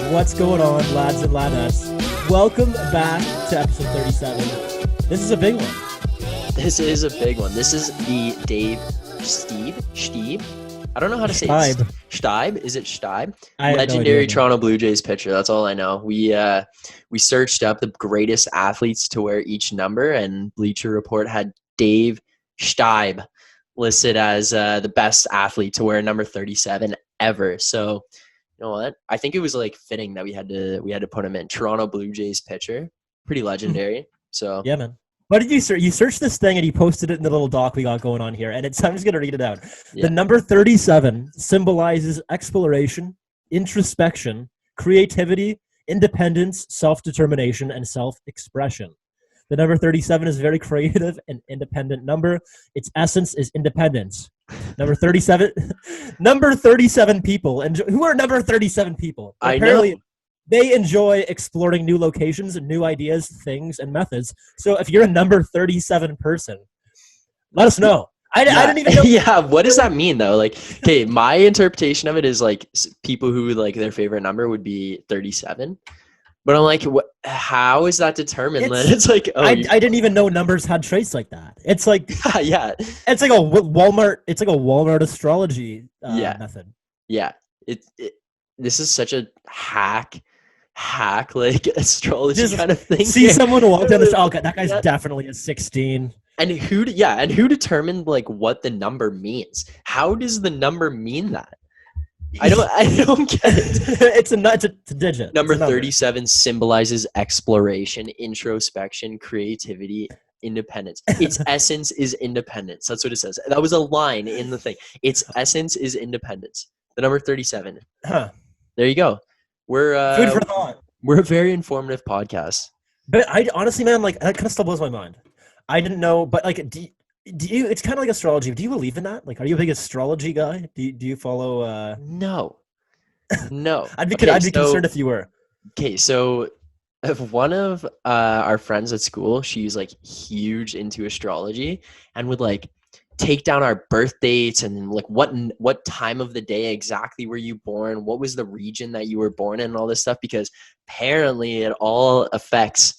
What's going on, lads and ladettes? Welcome back to episode 37. This is a big one. This is a big one. This is the Dave Stieb. I don't know how to say it. Stieb. Is it Stieb? Legendary Toronto Blue Jays pitcher. That's all I know. We searched up the greatest athletes to wear each number, and Bleacher Report had Dave Stieb listed as the best athlete to wear number 37 ever. So, you know what? I think it was like fitting that we had to put him in. Toronto Blue Jays pitcher, pretty legendary. So yeah, man. What did you search? You searched this thing and you posted it in the little doc we got going on here, and I'm just gonna read it out. Yeah. The number 37 symbolizes exploration, introspection, creativity, independence, self-determination, and self-expression. The number 37 is a very creative and independent number. Its essence is independence. Number 37 people. And who are number 37 people? Apparently, they enjoy exploring new locations and new ideas, things, and methods. So if you're a number 37 person, let us know. I didn't even know. Yeah, what does that mean, though? Like, okay, my interpretation of it is like people who like their favorite number would be 37. But I'm like, how is that determined? It's like, I didn't even know numbers had traits like that. It's like, yeah, it's like a Walmart. It's like a Walmart astrology method. Yeah, this is such a hack like astrology kind of thing. See someone walk down the street. Oh, God, that guy's definitely a 16. And who determined like what the number means? How does the number mean that? I don't get it. It's a digit. Number 37 symbolizes exploration, introspection, creativity, independence. Its essence is independence. That's what it says. That was a line in the thing. Its essence is independence. The number 37. Huh. There you go. We're food for thought. We're a very informative podcast. But I honestly, man, like that kind of still blows my mind. I didn't know, but like, do you? It's kind of like astrology. Do you believe in that? Like, are you a big astrology guy? Do you follow? No. I'd be concerned if you were. Okay, so if one of our friends at school, she's like huge into astrology and would like take down our birth dates and like what time of the day exactly were you born, what was the region that you were born in, and all this stuff, because apparently it all affects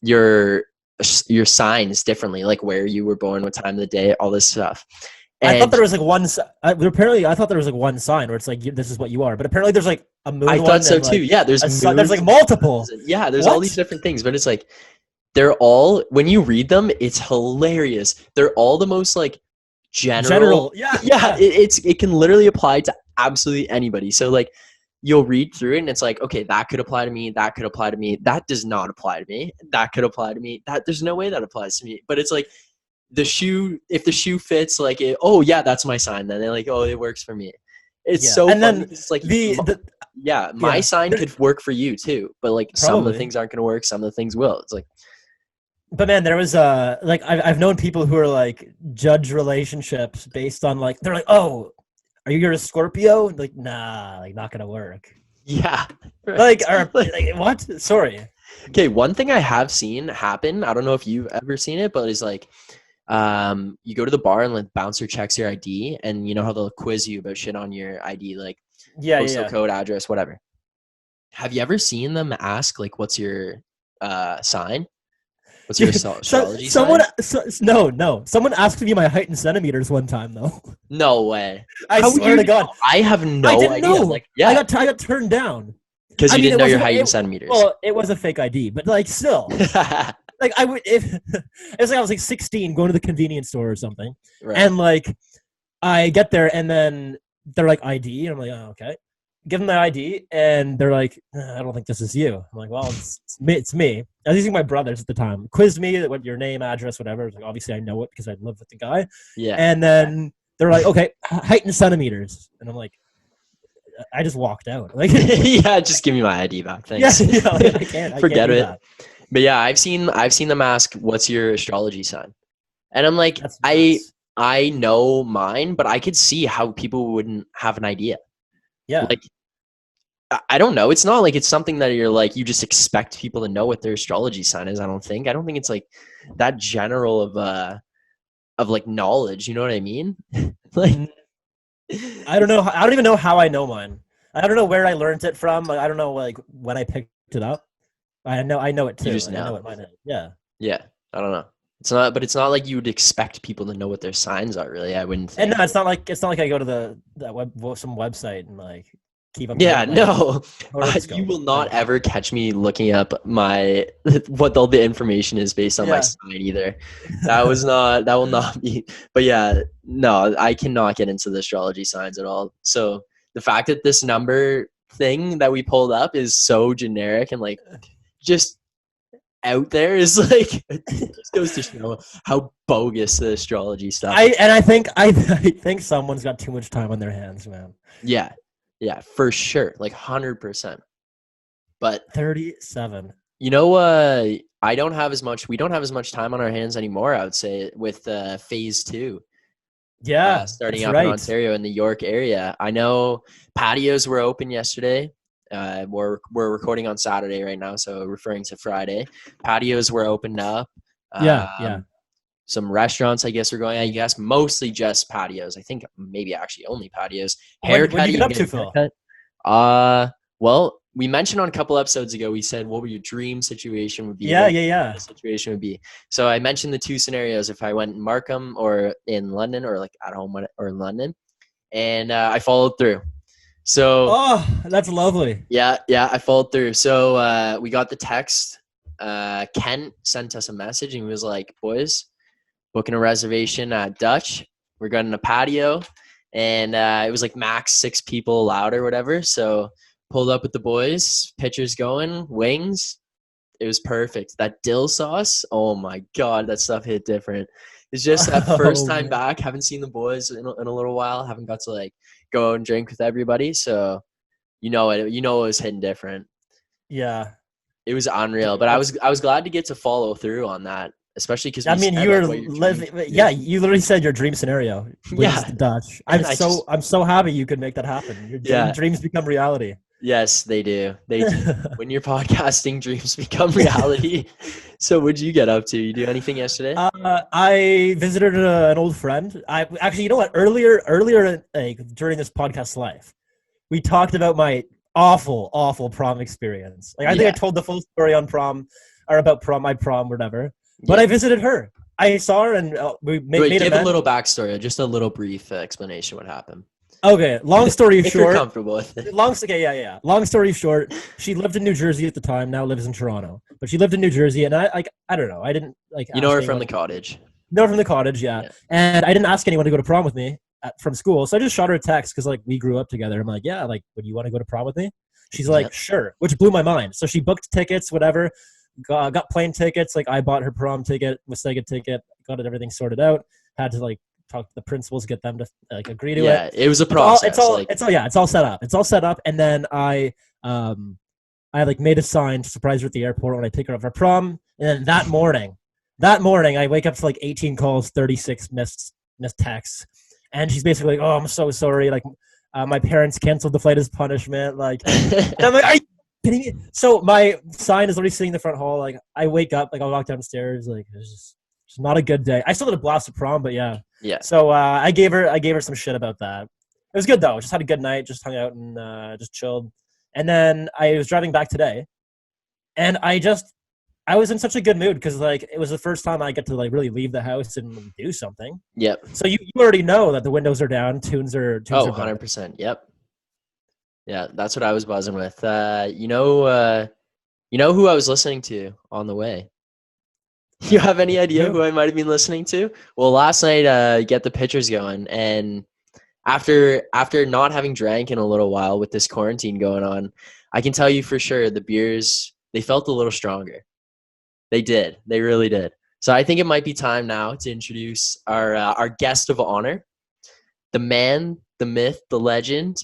your signs differently, like where you were born, what time of the day, all this stuff. And I thought there was like one. Apparently, I thought there was like one sign where it's like this is what you are. But apparently, there's like a moon. I thought so too. Yeah, there's like multiple. Yeah, there's all these different things, but it's like they're all, when you read them, it's hilarious. They're all the most like general. Yeah. It can literally apply to absolutely anybody. So like, you'll read through it and it's like, okay, that could apply to me. That could apply to me. That does not apply to me. That could apply to me. There's no way that applies to me. But it's like if the shoe fits, like, oh yeah, that's my sign. Then they're like, oh, it works for me. It's so and funny. then it's like my sign could work for you too. But like some of the things aren't going to work. Some of the things will. It's like, but man, there was like I've known people who are like judge relationships based on like, they're like, oh, are you a Scorpio? Like, nah, like not gonna work. Yeah. Right. Like what? Sorry. Okay, one thing I have seen happen, I don't know if you've ever seen it, but it's like you go to the bar and like bouncer checks your ID, and you know how they'll quiz you about shit on your ID, like postal code, address, whatever. Have you ever seen them ask like, what's your sign? What's your astrology sign? No. Someone asked me my height in centimeters one time, though. No way. I swear to God. I have no idea. I didn't know. Like, yeah. I got turned down. Because you didn't know your height in centimeters. Well, it was a fake ID, but like still. Like I would, if it's like I was like 16 going to the convenience store or something. Right. And like I get there and then they're like ID. And I'm like, oh, okay. Give them the ID, and they're like, I don't think this is you. I'm like, well, it's me. I was using my brothers at the time. Quizzed me, what your name, address, whatever. Like, obviously, I know it because I live with the guy. Yeah. And then they're like, okay, height in centimeters. And I'm like, I just walked out. Like, yeah, just give me my ID back. Thanks. Yeah, like, I can't. Forget it. That. But yeah, I've seen them ask, what's your astrology sign? And I'm like, I know mine, but I could see how people wouldn't have an idea. Yeah. Like, I don't know. It's not like it's something that you're like, you just expect people to know what their astrology sign is. I don't think it's like that general of like knowledge. You know what I mean? Like, I don't know. I don't even know how I know mine. I don't know where I learned it from. Like, I don't know like when I picked it up. I know it too. You just I know it mine is. Yeah. Yeah. I don't know. But it's not like you would expect people to know what their signs are, really. I wouldn't think. And no, it's not like I go to some website and like keep up. Yeah, no. You will not ever catch me looking up what all the information is based on my sign either. That will not be. But yeah, no, I cannot get into the astrology signs at all. So the fact that this number thing that we pulled up is so generic and like just out there is like it just goes to show how bogus the astrology stuff is. I think someone's got too much time on their hands, man. Yeah, for sure, like 100%. But 37. You know, we don't have as much time on our hands anymore, I would say, with phase 2. Yeah, starting up in Ontario in the York area. I know patios were open yesterday. We're recording on Saturday right now, so referring to Friday. Patios were opened up. Yeah. Some restaurants, I guess, are going. I guess mostly just patios. I think maybe actually only patios. Haircut. What did you get up to, Phil? Well, we mentioned on a couple episodes ago. We said what your dream situation would be. Yeah. Situation would be. So I mentioned the 2 scenarios: if I went in Markham or in London, or like at home or in London, and I followed through. So that's lovely. Yeah, I followed through. So we got the text. Kent sent us a message and he was like, "Boys, booking a reservation at Dutch. We're going to patio." And it was like max 6 people allowed or whatever. So pulled up with the boys, pitchers going, wings. It was perfect. That dill sauce, oh my God, that stuff hit different. It's just that first time back. Haven't seen the boys in a little while. Haven't got to like go out and drink with everybody. So it was hitting different. Yeah. It was unreal. But I was glad to get to follow through on that. Especially because you were living. Yeah, you literally said your dream scenario. Dutch. I'm so happy you could make that happen. Your dreams become reality. Yes, they do. They do. When you're podcasting, dreams become reality. So, what'd you get up to? You do anything yesterday? I visited an old friend. I actually, you know what? Earlier, during this podcast live, we talked about my awful prom experience. Like I think I told the full story on prom or about my prom, whatever. But I visited her. I saw her, and we made give a little backstory, just a little brief explanation what happened. Okay, long story if short. You're comfortable with it. Yeah. Long story short, she lived in New Jersey at the time. Now lives in Toronto, but she lived in New Jersey, and I don't know. I didn't like. You know her from the cottage. Know her from the cottage, yeah. And I didn't ask anyone to go to prom with me from school, so I just shot her a text because like we grew up together. I'm like, yeah, like, would you want to go to prom with me? She's like, sure, which blew my mind. So she booked tickets, whatever. Got plane tickets. Like I bought her prom ticket, Wasaga ticket, got everything sorted out. Had to like talk to the principals, get them to like agree to it. Yeah, it was a process. It's all set up. It's all set up. And then I like made a sign to surprise her at the airport when I take her off her prom. And then that morning I wake up to like 18 calls, 36 missed texts, and she's basically like, "Oh, I'm so sorry. Like my parents canceled the flight as punishment." Like, and I'm like, "Are you kidding me?" So my sign is already sitting in the front hall. Like I wake up, like I'll walk downstairs. Like it's not a good day. I still did a blast at prom, but yeah. So I gave her some shit about that. It was good though. Just had a good night. Just hung out and just chilled. And then I was driving back today, and I was in such a good mood because like it was the first time I get to like really leave the house and do something. Yep. So you already know that the windows are down, tunes are 100%. Yep. Yeah, that's what I was buzzing with. You know who I was listening to on the way? You have any idea who I might have been listening to? Well, last night, get the pitchers going, and after not having drank in a little while with this quarantine going on, I can tell you for sure the beers, they felt a little stronger. They did. They really did. So I think it might be time now to introduce our guest of honor, the man, the myth, the legend,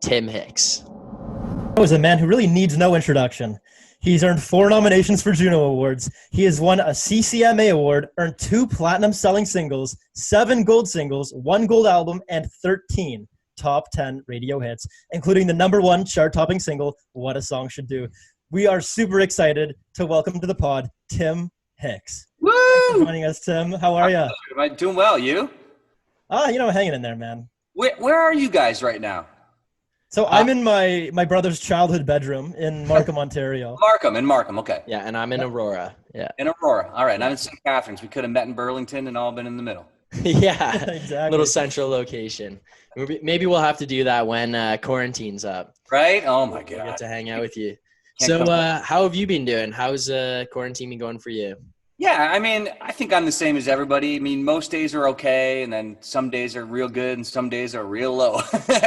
Tim Hicks. That was a man who really needs no introduction. He's earned 4 nominations for Juno Awards. He has won a CCMA award, earned 2 platinum-selling singles, 7 gold singles, 1 gold album, and 13 top 10 radio hits, including the #1 chart-topping single, What a Song Should Do. We are super excited to welcome to the pod, Tim Hicks. Woo! Thanks for joining us, Tim. How are you? Am I doing well? You? Hanging in there, man. Where are you guys right now? So I'm in my brother's childhood bedroom in Markham, Ontario. Markham, okay. Yeah, and I'm in Aurora. Yeah. In Aurora. All right, and I'm in St. Catharines. We could have met in Burlington and all been in the middle. Yeah, exactly. Little central location. Maybe we'll have to do that when quarantine's up. Right? Oh my God. We'll get to hang out with you. So how have you been doing? How's quarantine been going for you? Yeah, I mean, I think I'm the same as everybody. I mean, most days are okay, and then some days are real good, and some days are real low.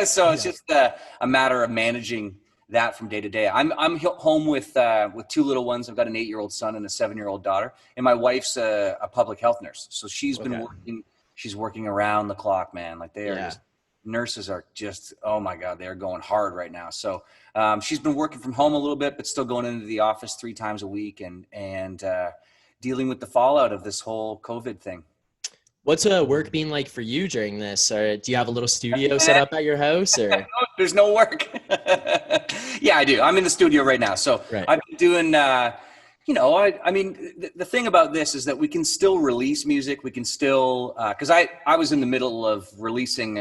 So it's just a matter of managing that from day to day. I'm home with 2 little ones. I've got an 8-year-old son and a 7-year-old daughter, and my wife's a public health nurse. So she's been working. She's working around the clock, man. Like they are just, nurses are just, oh my God, they're going hard right now. So she's been working from home a little bit, but still going into the office 3 times a week and dealing with the fallout of this whole COVID thing. What's work been like for you during this? Or do you have a little studio set up at your house? Or no, there's no work. Yeah, I do. I'm in the studio right now. So I've been doing, I mean, the thing about this is that we can still release music. We can still, because I was in the middle of releasing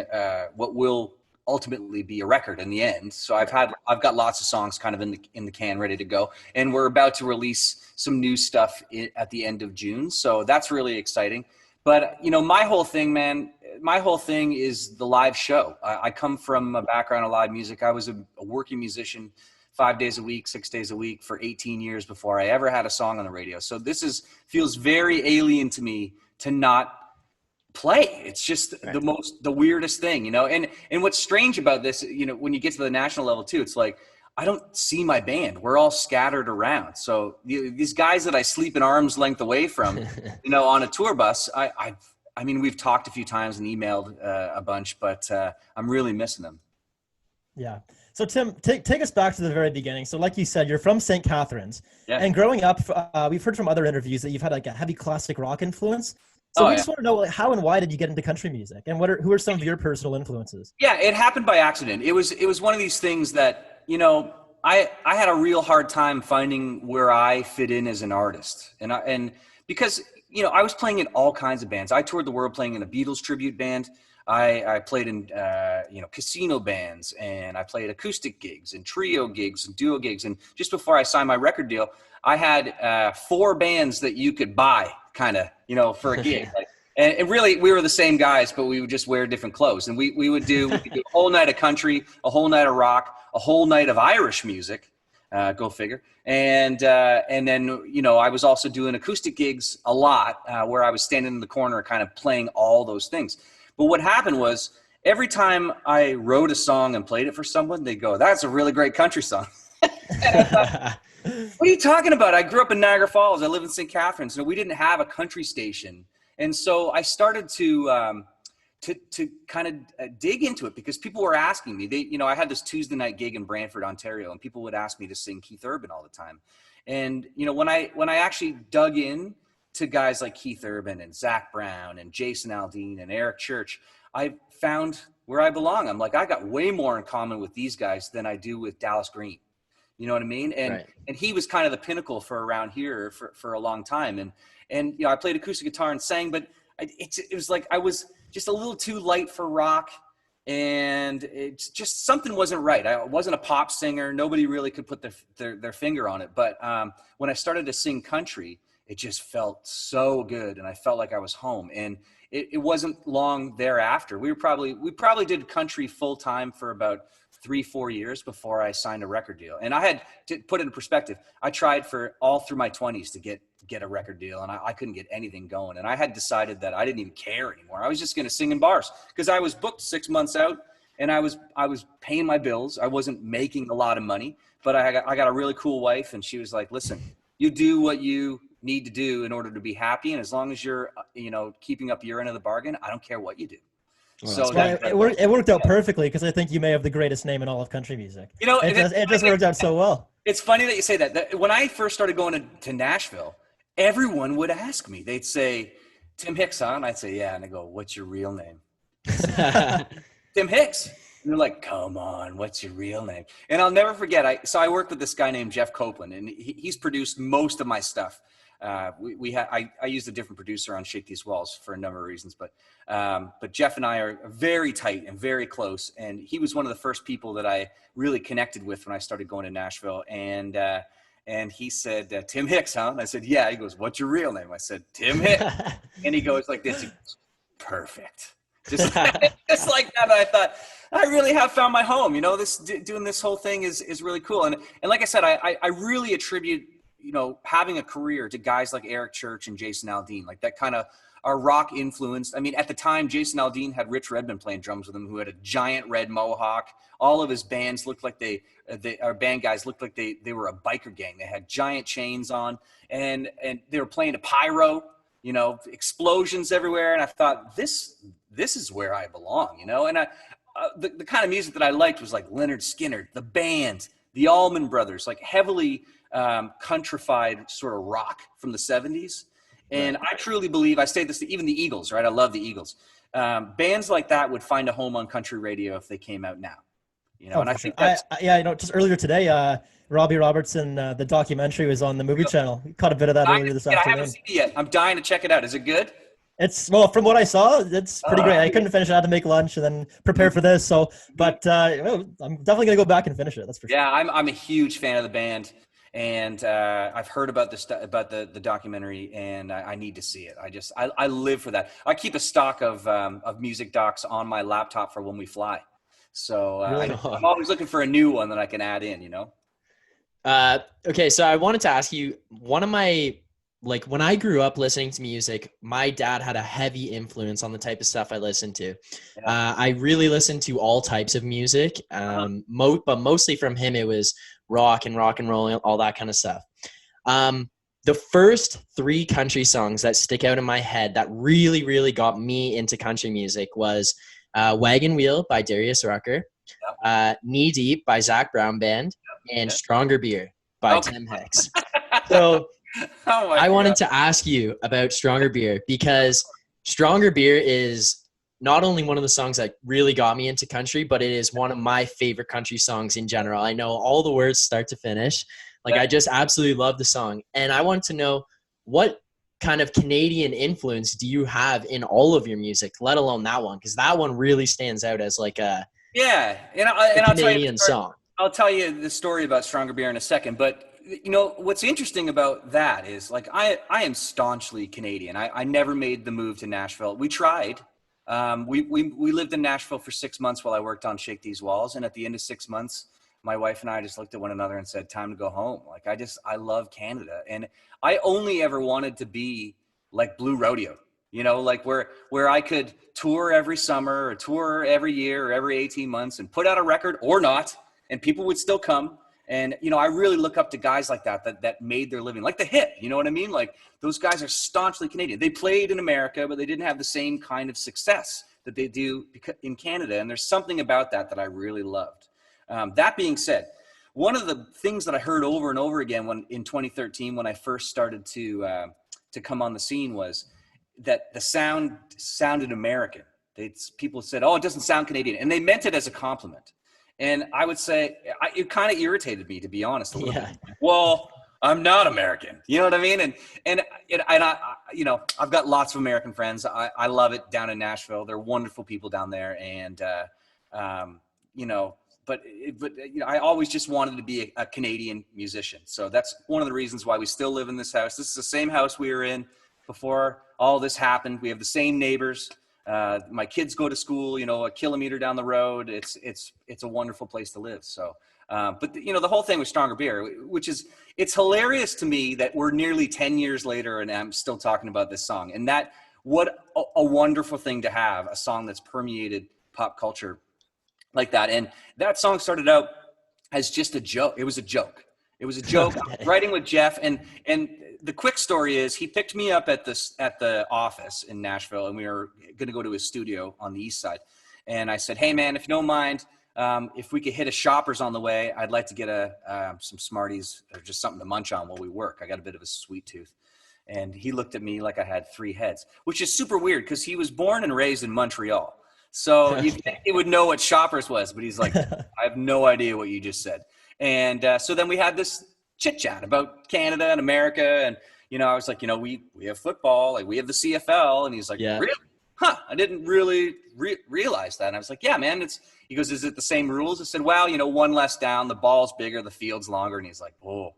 what will ultimately be a record in the end. So I've got lots of songs kind of in the can ready to go, and we're about to release some new stuff at the end of June. So that's really exciting. But my whole thing is the live show. I come from a background of live music. I was a working musician 5 days a week, 6 days a week for 18 years before I ever had a song on the radio. So this feels very alien to me to not play. It's just the weirdest thing, and what's strange about this, when you get to the national level too, it's like, I don't see my band. We're all scattered around. So these guys that I sleep an arm's length away from, on a tour bus, I mean, we've talked a few times and emailed a bunch, but I'm really missing them. Yeah. So Tim, take us back to the very beginning. So like you said, you're from St. Catharines, and growing up, we've heard from other interviews that you've had like a heavy classic rock influence. So we just want to know, how and why did you get into country music, and who are some of your personal influences? Yeah, it happened by accident. It was one of these things that, I had a real hard time finding where I fit in as an artist, and because I was playing in all kinds of bands. I toured the world playing in a Beatles tribute band. I played in casino bands, and I played acoustic gigs and trio gigs and duo gigs. And just before I signed my record deal, I had 4 bands that you could buy, kind of, for a gig. And really, we were the same guys, but we would just wear different clothes. And we would do a whole night of country, a whole night of rock, a whole night of Irish music. Go figure. And then, I was also doing acoustic gigs a lot, where I was standing in the corner kind of playing all those things. But what happened was, every time I wrote a song and played it for someone, they'd go, "That's a really great country song." What are you talking about? I grew up in Niagara Falls. I live in St. Catharines. We didn't have a country station. And so I started to kind of dig into it, because people were asking me. I had this Tuesday night gig in Brantford, Ontario, and people would ask me to sing Keith Urban all the time. And when I actually dug in to guys like Keith Urban and Zach Brown and Jason Aldean and Eric Church, I found where I belong. I'm like, I got way more in common with these guys than I do with Dallas Green. You know what I mean? And he was kind of the pinnacle for around here for a long time. And I played acoustic guitar and sang, but it was like I was just a little too light for rock, and it's just something wasn't right. I wasn't a pop singer. Nobody really could put their finger on it. But when I started to sing country, it just felt so good, and I felt like I was home. And it wasn't long thereafter. We probably did country full time for about 3-4 years before I signed a record deal. And I had to put it in perspective. I tried for all through my 20s to get a record deal, and I couldn't get anything going. And I had decided that I didn't even care anymore. I was just going to sing in bars, because I was booked 6 months out, and I was paying my bills. I wasn't making a lot of money, but I got a really cool wife, and she was like, "Listen, you do what you need to do in order to be happy, and as long as you're keeping up your end of the bargain, I don't care what you do." Well, so it worked out perfectly, because I think you may have the greatest name in all of country music. It just worked out so well. It's funny that you say that. When I first started going to Nashville, everyone would ask me. They'd say, "Tim Hicks, huh?" And I'd say, "Yeah." And they go, "What's your real name?" "Tim Hicks." And they're like, "Come on, what's your real name?" And I'll never forget. I worked with this guy named Jeff Copeland, and he's produced most of my stuff. I used a different producer on Shake These Walls for a number of reasons, but Jeff and I are very tight and very close. And he was one of the first people that I really connected with when I started going to Nashville. And he said, Tim Hicks, huh? And I said, yeah. He goes, what's your real name? I said, Tim Hicks. And he goes like this, he goes, perfect. Just like that. I thought, I really have found my home. You know, doing this whole thing is really cool. And like I said, I really attribute, you know, having a career to guys like Eric Church and Jason Aldean, like that kind of are rock influenced. I mean, at the time, Jason Aldean had Rich Redmond playing drums with him, who had a giant red mohawk. All of his bands looked like our band guys looked like they were a biker gang. They had giant chains on, and they were playing to pyro, you know, explosions everywhere. And I thought, this is where I belong, you know. And the kind of music that I liked was like Leonard Skinner, the band, the Allman Brothers, like heavily countrified sort of rock from the 70s. And I truly believe, I say this to even the Eagles, right? I love the Eagles. Bands like that would find a home on country radio if they came out now. You know, and I think that's... you know, just earlier today, Robbie Robertson, the documentary was on the movie channel. We caught a bit of that earlier this afternoon. I haven't seen it yet. I'm dying to check it out. Is it good? Well, from what I saw, it's pretty great. I couldn't finish it. I had to make lunch and then prepare for this. So, but I'm definitely gonna go back and finish it. That's for sure. Yeah, I'm a huge fan of the band, and I've heard about the documentary, and I need to see it. I live for that. I keep a stock of music docs on my laptop for when we fly. So I'm always looking for a new one that I can add in. You know. Okay, so I wanted to ask you, one of my, like, when I grew up listening to music, my dad had a heavy influence on the type of stuff I listened to. Yeah. I really listened to all types of music, but mostly from him, it was rock and roll, all that kind of stuff. The first 3 country songs that stick out in my head that really, really got me into country music was Wagon Wheel by Darius Rucker, Knee Deep by Zac Brown Band, and Stronger Beer by Tim Hicks. So I wanted to ask you about Stronger Beer, because Stronger Beer is not only one of the songs that really got me into country, but it is one of my favorite country songs in general. I know all the words start to finish. Like, I just absolutely love the song. And I want to know, what kind of Canadian influence do you have in all of your music, let alone that one? Because that one really stands out as like a Canadian song. I'll tell you the story about Stronger Beer in a second, but you know, what's interesting about that is, like, I am staunchly Canadian. I never made the move to Nashville. We tried. We lived in Nashville for 6 months while I worked on Shake These Walls. And at the end of 6 months, my wife and I just looked at one another and said, time to go home. Like, I love Canada. And I only ever wanted to be like Blue Rodeo, you know, like where I could tour every summer or tour every year or every 18 months and put out a record or not, and people would still come. And, you know, I really look up to guys like that made their living, like the Hit, you know what I mean? Like, those guys are staunchly Canadian. They played in America, but they didn't have the same kind of success that they do in Canada. And there's something about that I really loved. That being said, one of the things that I heard over and over again in 2013, when I first started to come on the scene, was that the sound sounded American. People said, oh, it doesn't sound Canadian. And they meant it as a compliment. And I would say it kind of irritated me, to be honest, a little bit. Well, I'm not American. You know what I mean? And I, you know, I've got lots of American friends. I love it down in Nashville. They're wonderful people down there. And, you know, but you know, I always just wanted to be a Canadian musician. So that's one of the reasons why we still live in this house. This is the same house we were in before all this happened. We have the same neighbors. My kids go to school, you know, a kilometer down the road. It's a wonderful place to live. So, but you know, the whole thing with Stronger Beer, which is, it's hilarious to me that we're nearly 10 years later and I'm still talking about this song. And what a wonderful thing to have a song that's permeated pop culture like that. And that song started out as just a joke. It was a joke. I was writing with Jeff, and the quick story is, he picked me up at the office in Nashville, and we were going to go to his studio on the east side. And I said, hey man, if you don't mind, if we could hit a Shoppers on the way, I'd like to get some Smarties or just something to munch on while we work. I got a bit of a sweet tooth. And he looked at me like I had 3 heads, which is super weird because he was born and raised in Montreal. So you'd think he would know what Shoppers was, but he's like, I have no idea what you just said. And so then we had this chit chat about Canada and America. I was like, we have football, like we have the CFL. And he's like, really? Huh, I didn't really realize that. And I was like, yeah, man, he goes, is it the same rules? I said, well, one less down, the ball's bigger, the field's longer. And he's like, oh,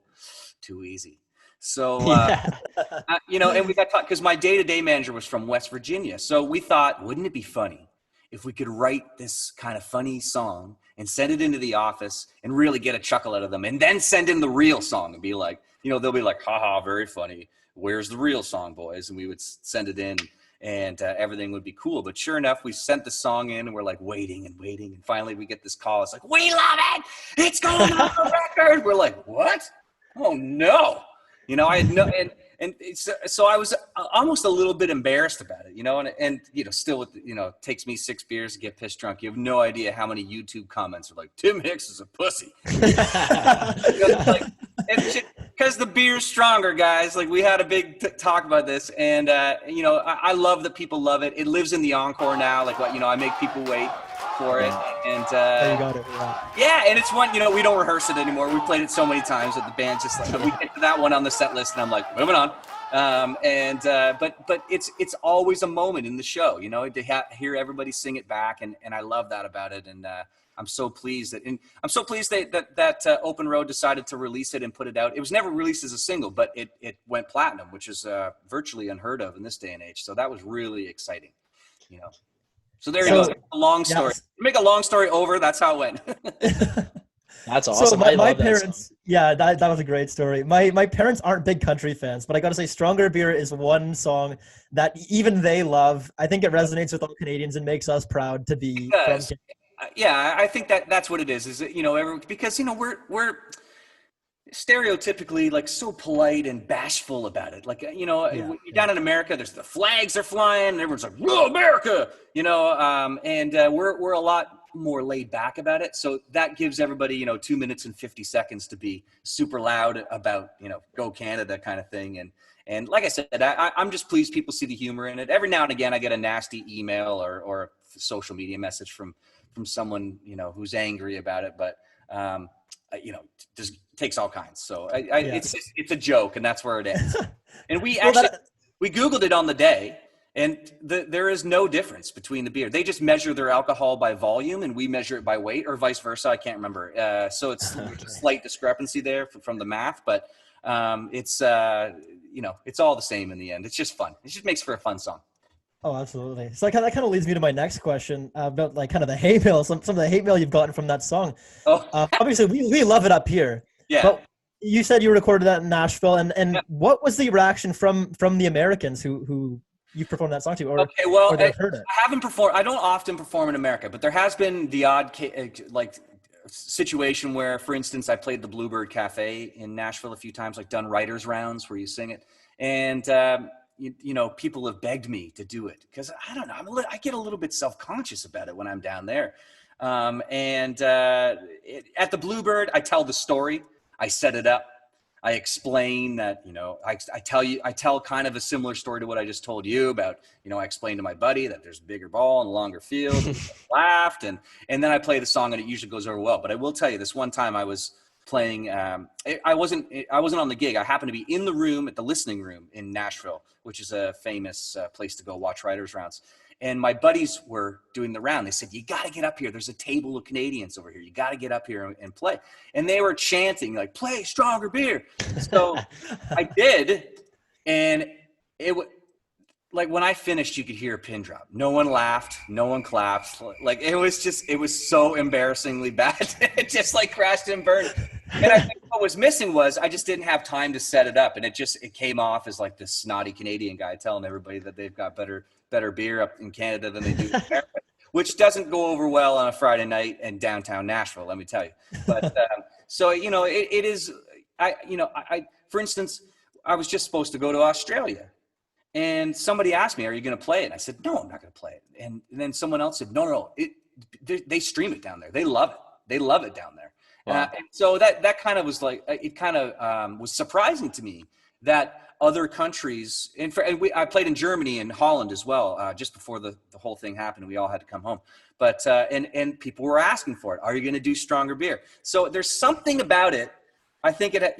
too easy. So, and we got taught, because my day-to-day manager was from West Virginia. So we thought, wouldn't it be funny if we could write this kind of funny song and send it into the office and really get a chuckle out of them, and then send in the real song and be like, they'll be like, haha, very funny. Where's the real song, boys? And we would send it in, and everything would be cool. But sure enough, we sent the song in, and we're like waiting. And finally we get this call. It's like, we love it. It's going on the record. We're like, what? Oh, no. I had no, so I was almost a little bit embarrassed about it, and still with, it takes me 6 beers to get pissed drunk. You have no idea how many YouTube comments are like, Tim Hicks is a pussy. Because the beer's stronger, guys. Like, we had a big talk about this, and I love that people love it. It lives in the encore now. Like, I make people wait for it, and you got it. Yeah, and it's one, we don't rehearse it anymore. We played it so many times that the band's just like, we get to that one on the set list, and I'm like, moving on. But it's always a moment in the show, to hear everybody sing it back, and I love that about it. And I'm so pleased that Open Road decided to release it and put it out. It was never released as a single, but it went platinum, which is virtually unheard of in this day and age. So that was really exciting, So there you go. A long story. Yes. Make a long story over. That's how it went. That's awesome. So my parents, that was a great story. My parents aren't big country fans, but I got to say, Stronger Beer is one song that even they love. I think it resonates with all Canadians and makes us proud to be from Canada. Yeah, I think that's what it is. Is it, because we're stereotypically like so polite and bashful about it. Like, you're down in America, there's the flags are flying and everyone's like, whoa, America, and we're a lot more laid back about it. So that gives everybody, 2 minutes and 50 seconds to be super loud about, go Canada kind of thing. And like I said, I'm just pleased people see the humor in it. Every now and again, I get a nasty email or a social media message from someone, who's angry about it. But, just takes all kinds. So it's a joke, and that's where it ends. And we Googled it on the day, and there is no difference between the beer. They just measure their alcohol by volume, and we measure it by weight, or vice versa. I can't remember. So it's a slight discrepancy there from the math, but it's all the same in the end. It's just fun. It just makes for a fun song. Oh, absolutely. So that kind of leads me to my next question about like kind of the hate mail, some of the hate mail you've gotten from that song. Oh. Obviously, we love it up here. Yeah. But you said you recorded that in Nashville, and what was the reaction from the Americans who you performed that song to? Or, okay, well, or heard it? I haven't performed. I don't often perform in America, but there has been the odd situation where, for instance, I played the Bluebird Cafe in Nashville a few times, like done writers rounds where you sing it, and people have begged me to do it because I don't know. I get a little bit self-conscious about it when I'm down there. At the Bluebird, I tell the story. I set it up. I explain that, I tell kind of a similar story to what I just told you about, I explained to my buddy that there's a bigger ball and a longer field. And laughed. And then I play the song, and it usually goes over well. But I will tell you, this one time I was playing, I wasn't on the gig. I happened to be in the room at the listening room in Nashville, which is a famous place to go watch writers rounds. And my buddies were doing the round. They said, you got to get up here. There's a table of Canadians over here. You got to get up here and play. And they were chanting like, play Stronger Beer. So I did. And it was like, when I finished, you could hear a pin drop. No one laughed. No one clapped. Like, it was so embarrassingly bad. It just like crashed and burned. And I think what was missing was I just didn't have time to set it up. And it came off as like this snotty Canadian guy telling everybody that they've got better beer up in Canada than they do in America, which doesn't go over well on a Friday night in downtown Nashville, let me tell you. But so, it is, for instance, I was just supposed to go to Australia, and somebody asked me, are you going to play it? And I said, no, I'm not going to play it. And then someone else said, no, they stream it down there. They love it. They love it down there. Wow. And so that kind of was like, it kind of was surprising to me that other countries, I played in Germany and Holland as well, just before the whole thing happened. We all had to come home, but and people were asking for it. Are you going to do Stronger Beer? So there's something about it. I think that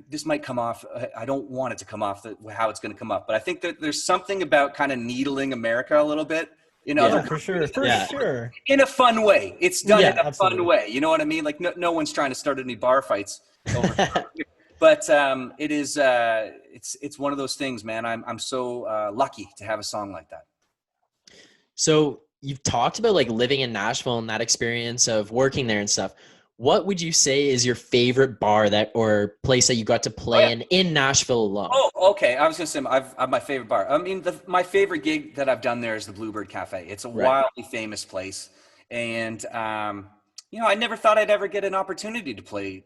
this might come off. I don't want it to come off how it's going to come off, but I think that there's something about kind of needling America a little bit. For sure. In a fun way. It's done in a absolutely. fun way. You know what I mean? Like no one's trying to start any bar fights over but it is it's one of those things, man. I'm so lucky to have a song like that. So you've talked about like living in Nashville and that experience of working there and stuff. What would you say is your favorite bar or place that you got to play in Nashville alone? Oh, okay. I was going to say I've my favorite bar. I mean, my favorite gig that I've done there is the Bluebird Cafe. It's a wildly famous place. And, I never thought I'd ever get an opportunity to play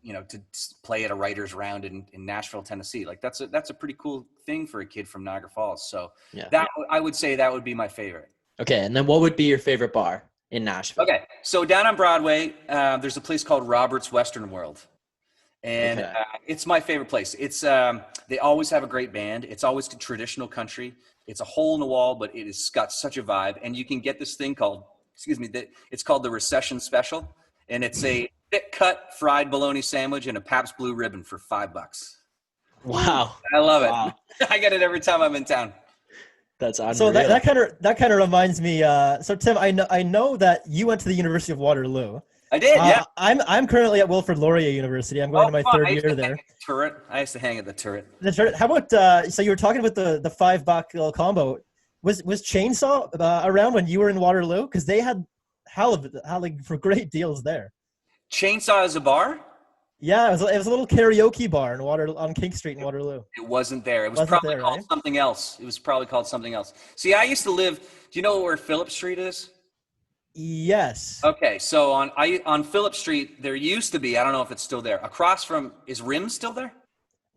at a writer's round in Nashville, Tennessee. Like that's a pretty cool thing for a kid from Niagara Falls. So I would say that would be my favorite. Okay. And then what would be your favorite bar in Nashville? Okay. So down on Broadway, there's a place called Robert's Western World. And it's my favorite place. It's they always have a great band. It's always traditional country. It's a hole in the wall, but it has got such a vibe. And you can get this thing called, it's called the Recession Special. And it's a thick cut fried bologna sandwich and a Pabst Blue Ribbon for $5. Wow. I love it. I get it every time I'm in town. That's unreal. So that kind of reminds me. So Tim, I know that you went to the University of Waterloo. I did, yeah. I'm currently at Wilfrid Laurier University. I'm going to my third year there. I used to hang at the turret. The turret. How about so you were talking about the $5 little combo? Was Chainsaw around when you were in Waterloo? Because they had for great deals there. Chainsaw is a bar? Yeah, it was a little karaoke bar on King Street in Waterloo. It wasn't there. It was probably called something else. It was probably called something else. See, I used to live. Do you know where Phillip Street is? Yes. Okay, so on Phillip Street, there used to be. I don't know if it's still there. Across from, is Rim still there?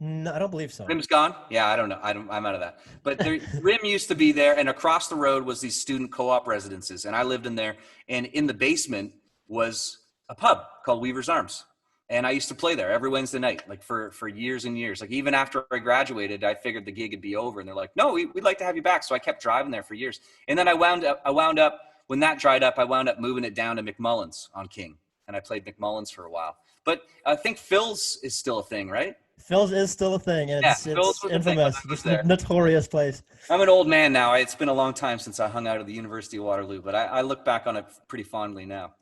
No, I don't believe so. Rim's gone? Yeah, I don't know. I'm out of that. But Rim used to be there, and across the road was these student co-op residences, and I lived in there. And in the basement was a pub called Weaver's Arms. And I used to play there every Wednesday night, like for years and years. Like even after I graduated, I figured the gig would be over. And they're like, no, we'd like to have you back. So I kept driving there for years. And then I wound up, when that dried up, I wound up moving it down to McMullen's on King. And I played McMullen's for a while. But I think Phil's is still a thing, right? Phil's is still a thing. It's infamous. It's a notorious place. I'm an old man now. It's been a long time since I hung out at the University of Waterloo. But I look back on it pretty fondly now.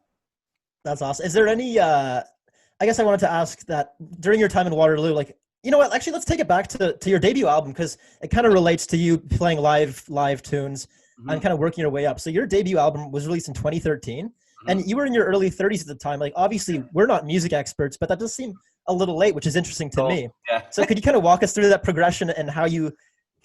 That's awesome. Is there any... I guess I wanted to ask that during your time in Waterloo, like, you know what, actually, let's take it back to your debut album, because it kind of relates to you playing live tunes and kind of working your way up. So your debut album was released in 2013, and you were in your early 30s at the time. Like, obviously, we're not music experts, but that does seem a little late, which is interesting to me. Yeah. So could you kind of walk us through that progression and how you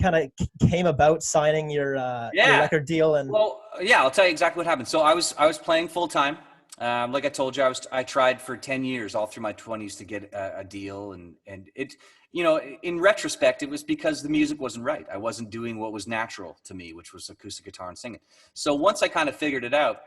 kind of came about signing your record deal? And well, yeah, I'll tell you exactly what happened. So I was playing full time. Like I told you, I tried for 10 years, all through my 20s, to get a deal, and it, in retrospect, it was because the music wasn't right. I wasn't doing what was natural to me, which was acoustic guitar and singing. So once I kind of figured it out,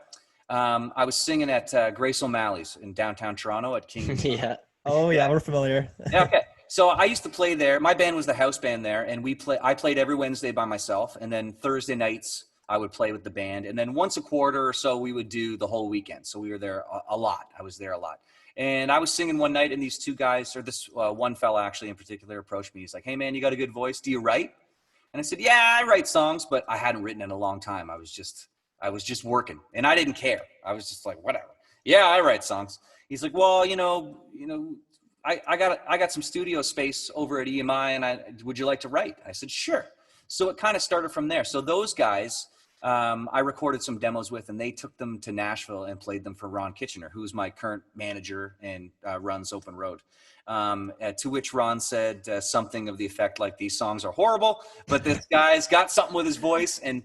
I was singing at Grace O'Malley's in downtown Toronto at King. Yeah. Oh yeah, we're familiar. Yeah, okay. So I used to play there. My band was the house band there, and I played every Wednesday by myself, and then Thursday nights I would play with the band. And then once a quarter or so, we would do the whole weekend. So we were there a lot. I was there a lot. And I was singing one night, and these two guys, or this one fella actually in particular, approached me. He's like, hey, man, you got a good voice. Do you write? And I said, yeah, I write songs, but I hadn't written in a long time. I was just working, and I didn't care. I was just like, whatever. Yeah, I write songs. He's like, well, I got some studio space over at EMI, and would you like to write? I said, sure. So it kind of started from there. So those guys, I recorded some demos with, and they took them to Nashville and played them for Ron Kitchener, who's my current manager and runs Open Road. To which Ron said something of the effect like, these songs are horrible, but this guy's got something with his voice, and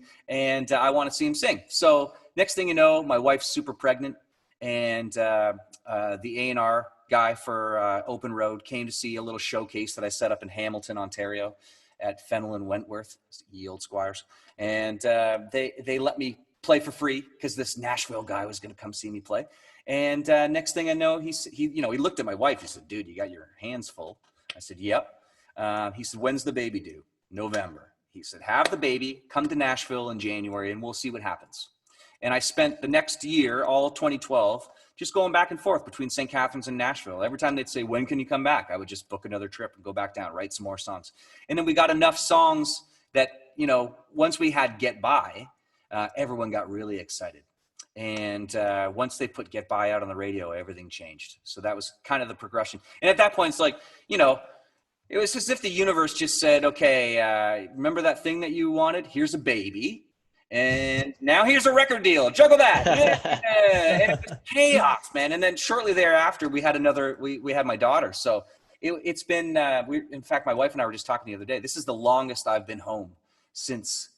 I want to see him sing. So next thing you know, my wife's super pregnant, and the A&R guy for Open Road came to see a little showcase that I set up in Hamilton, Ontario, at Fennel and Wentworth, ye old squires. And they let me play for free because this Nashville guy was going to come see me play. And next thing I know, he looked at my wife. He said, dude, you got your hands full. I said, yep. He said, when's the baby due? November. He said, have the baby, come to Nashville in January, and we'll see what happens. And I spent the next year, all of 2012, just going back and forth between St. Catharines and Nashville. Every time they'd say, when can you come back? I would just book another trip and go back down, write some more songs. And then we got enough songs that, you know, once we had Get By, everyone got really excited. And once they put Get By out on the radio, everything changed. So that was kind of the progression. And at that point, it's like, you know, it was as if the universe just said, okay, remember that thing that you wanted? Here's a baby. And now here's a record deal. Juggle that. Yeah. And it was chaos, man. And then shortly thereafter, we had we had my daughter. So it's been, in fact, my wife and I were just talking the other day. This is the longest I've been home since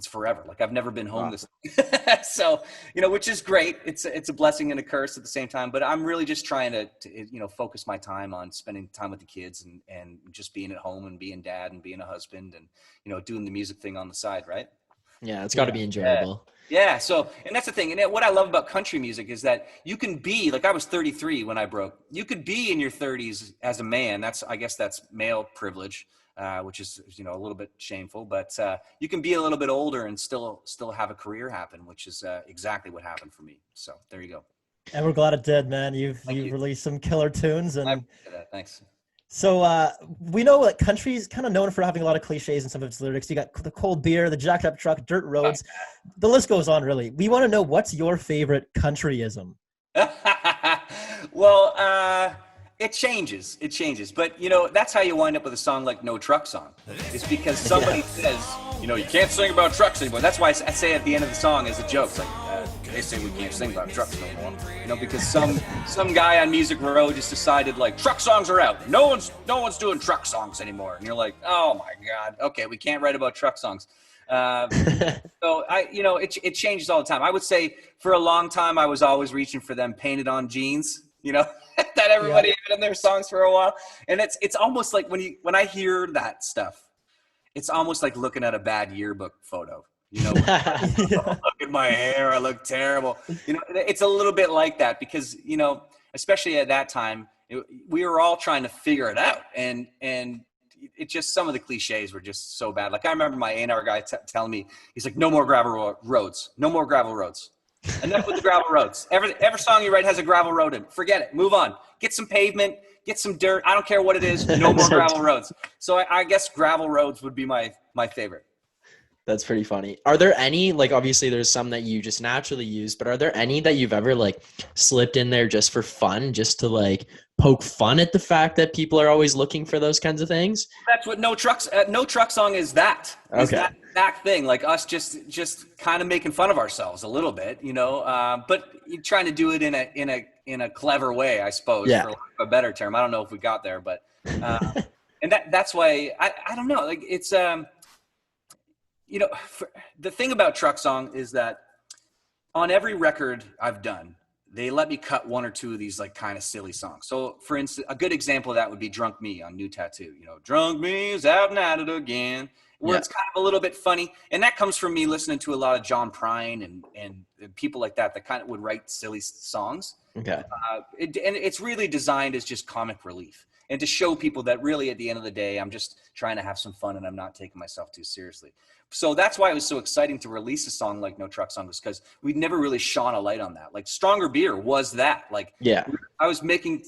forever. Like I've never been home this so, you know, which is great. It's a blessing and a curse at the same time, but I'm really just trying to you know, focus my time on spending time with the kids and just being at home and being dad and being a husband and, you know, doing the music thing on the side. Right. Yeah. It's got to be enjoyable. Yeah. So, and that's the thing. And what I love about country music is that you can be like, I was 33 when I broke. You could be in your 30s as a man. I guess that's male privilege. Which is, you know, a little bit shameful, but you can be a little bit older and still have a career happen, which is exactly what happened for me. So there you go. And we're glad it did, man. You've released some killer tunes, and thanks. So we know that country's kind of known for having a lot of cliches in some of its lyrics. You got the cold beer, the jacked up truck, dirt roads. The list goes on, really. We want to know, what's your favorite countryism? Well, it changes, but you know, that's how you wind up with a song like No Truck Song. It's because somebody says, you know, you can't sing about trucks anymore. That's why I say at the end of the song as a joke, it's like, they say we can't sing about trucks no more. You know, because some guy on Music Row just decided, like, truck songs are out. No one's doing truck songs anymore. And you're like, oh my God, okay, we can't write about truck songs. So you know, it changes all the time. I would say for a long time, I was always reaching for them painted on jeans, you know, that everybody had in their songs for a while. And it's almost like when I hear that stuff, it's almost like looking at a bad yearbook photo. You know, oh, look at my hair, I look terrible. You know, it's a little bit like that because, you know, especially at that time, we were all trying to figure it out. And it just, some of the cliches were just so bad. Like I remember my A&R guy telling me, he's like, no more gravel roads, no more gravel roads. Enough with the gravel roads. Every song you write has a gravel road in. Forget it. Move on. Get some pavement. Get some dirt. I don't care what it is. No more gravel roads. So I guess gravel roads would be my favorite. That's pretty funny. Are there any, like, obviously there's some that you just naturally use, but are there any that you've ever like slipped in there just for fun, just to like poke fun at the fact that people are always looking for those kinds of things? That's what No Truck Song is. That is that exact thing. Like us just kind of making fun of ourselves a little bit, you know, but you're trying to do it in a clever way, I suppose, for lack of a better term. I don't know if we got there, but and that's why I don't know. Like it's you know, the thing about Truck Song is that on every record I've done, they let me cut one or two of these like kind of silly songs. So for instance, a good example of that would be Drunk Me on New Tattoo. You know, Drunk Me is out and at it again, where it's kind of a little bit funny. And that comes from me listening to a lot of John Prine and people like that kind of would write silly songs. Okay. And it's really designed as just comic relief and to show people that really at the end of the day, I'm just trying to have some fun and I'm not taking myself too seriously. So that's why it was so exciting to release a song like No Truck Song, was because we'd never really shone a light on that. Like Stronger Beer was that. Like, I was making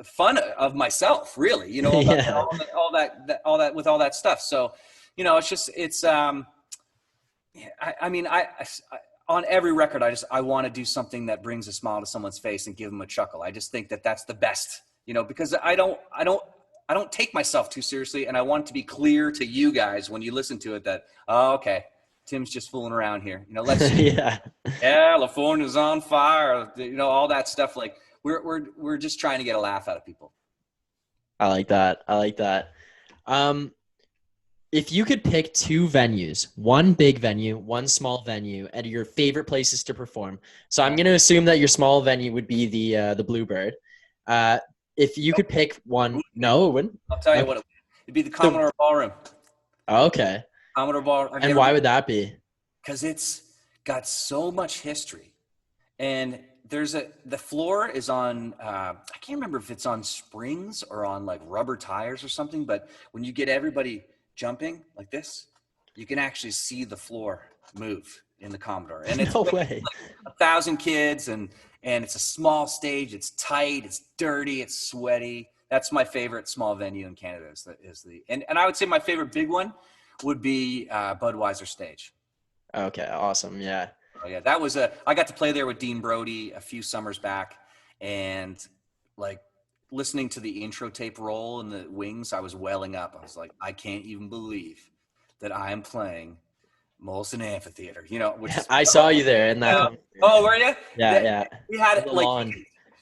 fun of myself, really, you know, all that with all that stuff. So, you know, I mean, on every record, I want to do something that brings a smile to someone's face and give them a chuckle. I just think that that's the best, you know, because I don't take myself too seriously, and I want it to be clear to you guys when you listen to it that, oh, okay, Tim's just fooling around here. You know, let's California's on fire. You know, all that stuff. Like we're just trying to get a laugh out of people. I like that. If you could pick two venues, one big venue, one small venue, and your favorite places to perform. So I'm going to assume that your small venue would be the Bluebird. If you could pick one, no, it wouldn't. I'll tell you what, it'd be the Commodore Ballroom. Okay. Commodore Ballroom. And why would that be? Because it's got so much history, and the floor is on. I can't remember if it's on springs or on like rubber tires or something. But when you get everybody jumping like this, you can actually see the floor move. in the Commodore, and it's no way. Like 1,000 kids, and it's a small stage. It's tight. It's dirty. It's sweaty. That's my favorite small venue in Canada. And I would say my favorite big one would be Budweiser stage. Okay, awesome. Yeah. Oh yeah, I got to play there with Dean Brody a few summers back, and like listening to the intro tape roll in the wings, I was welling up. I was like, I can't even believe that I am playing Molson Amphitheater. Which is, I saw you there in that. Oh, were you? Yeah. We had like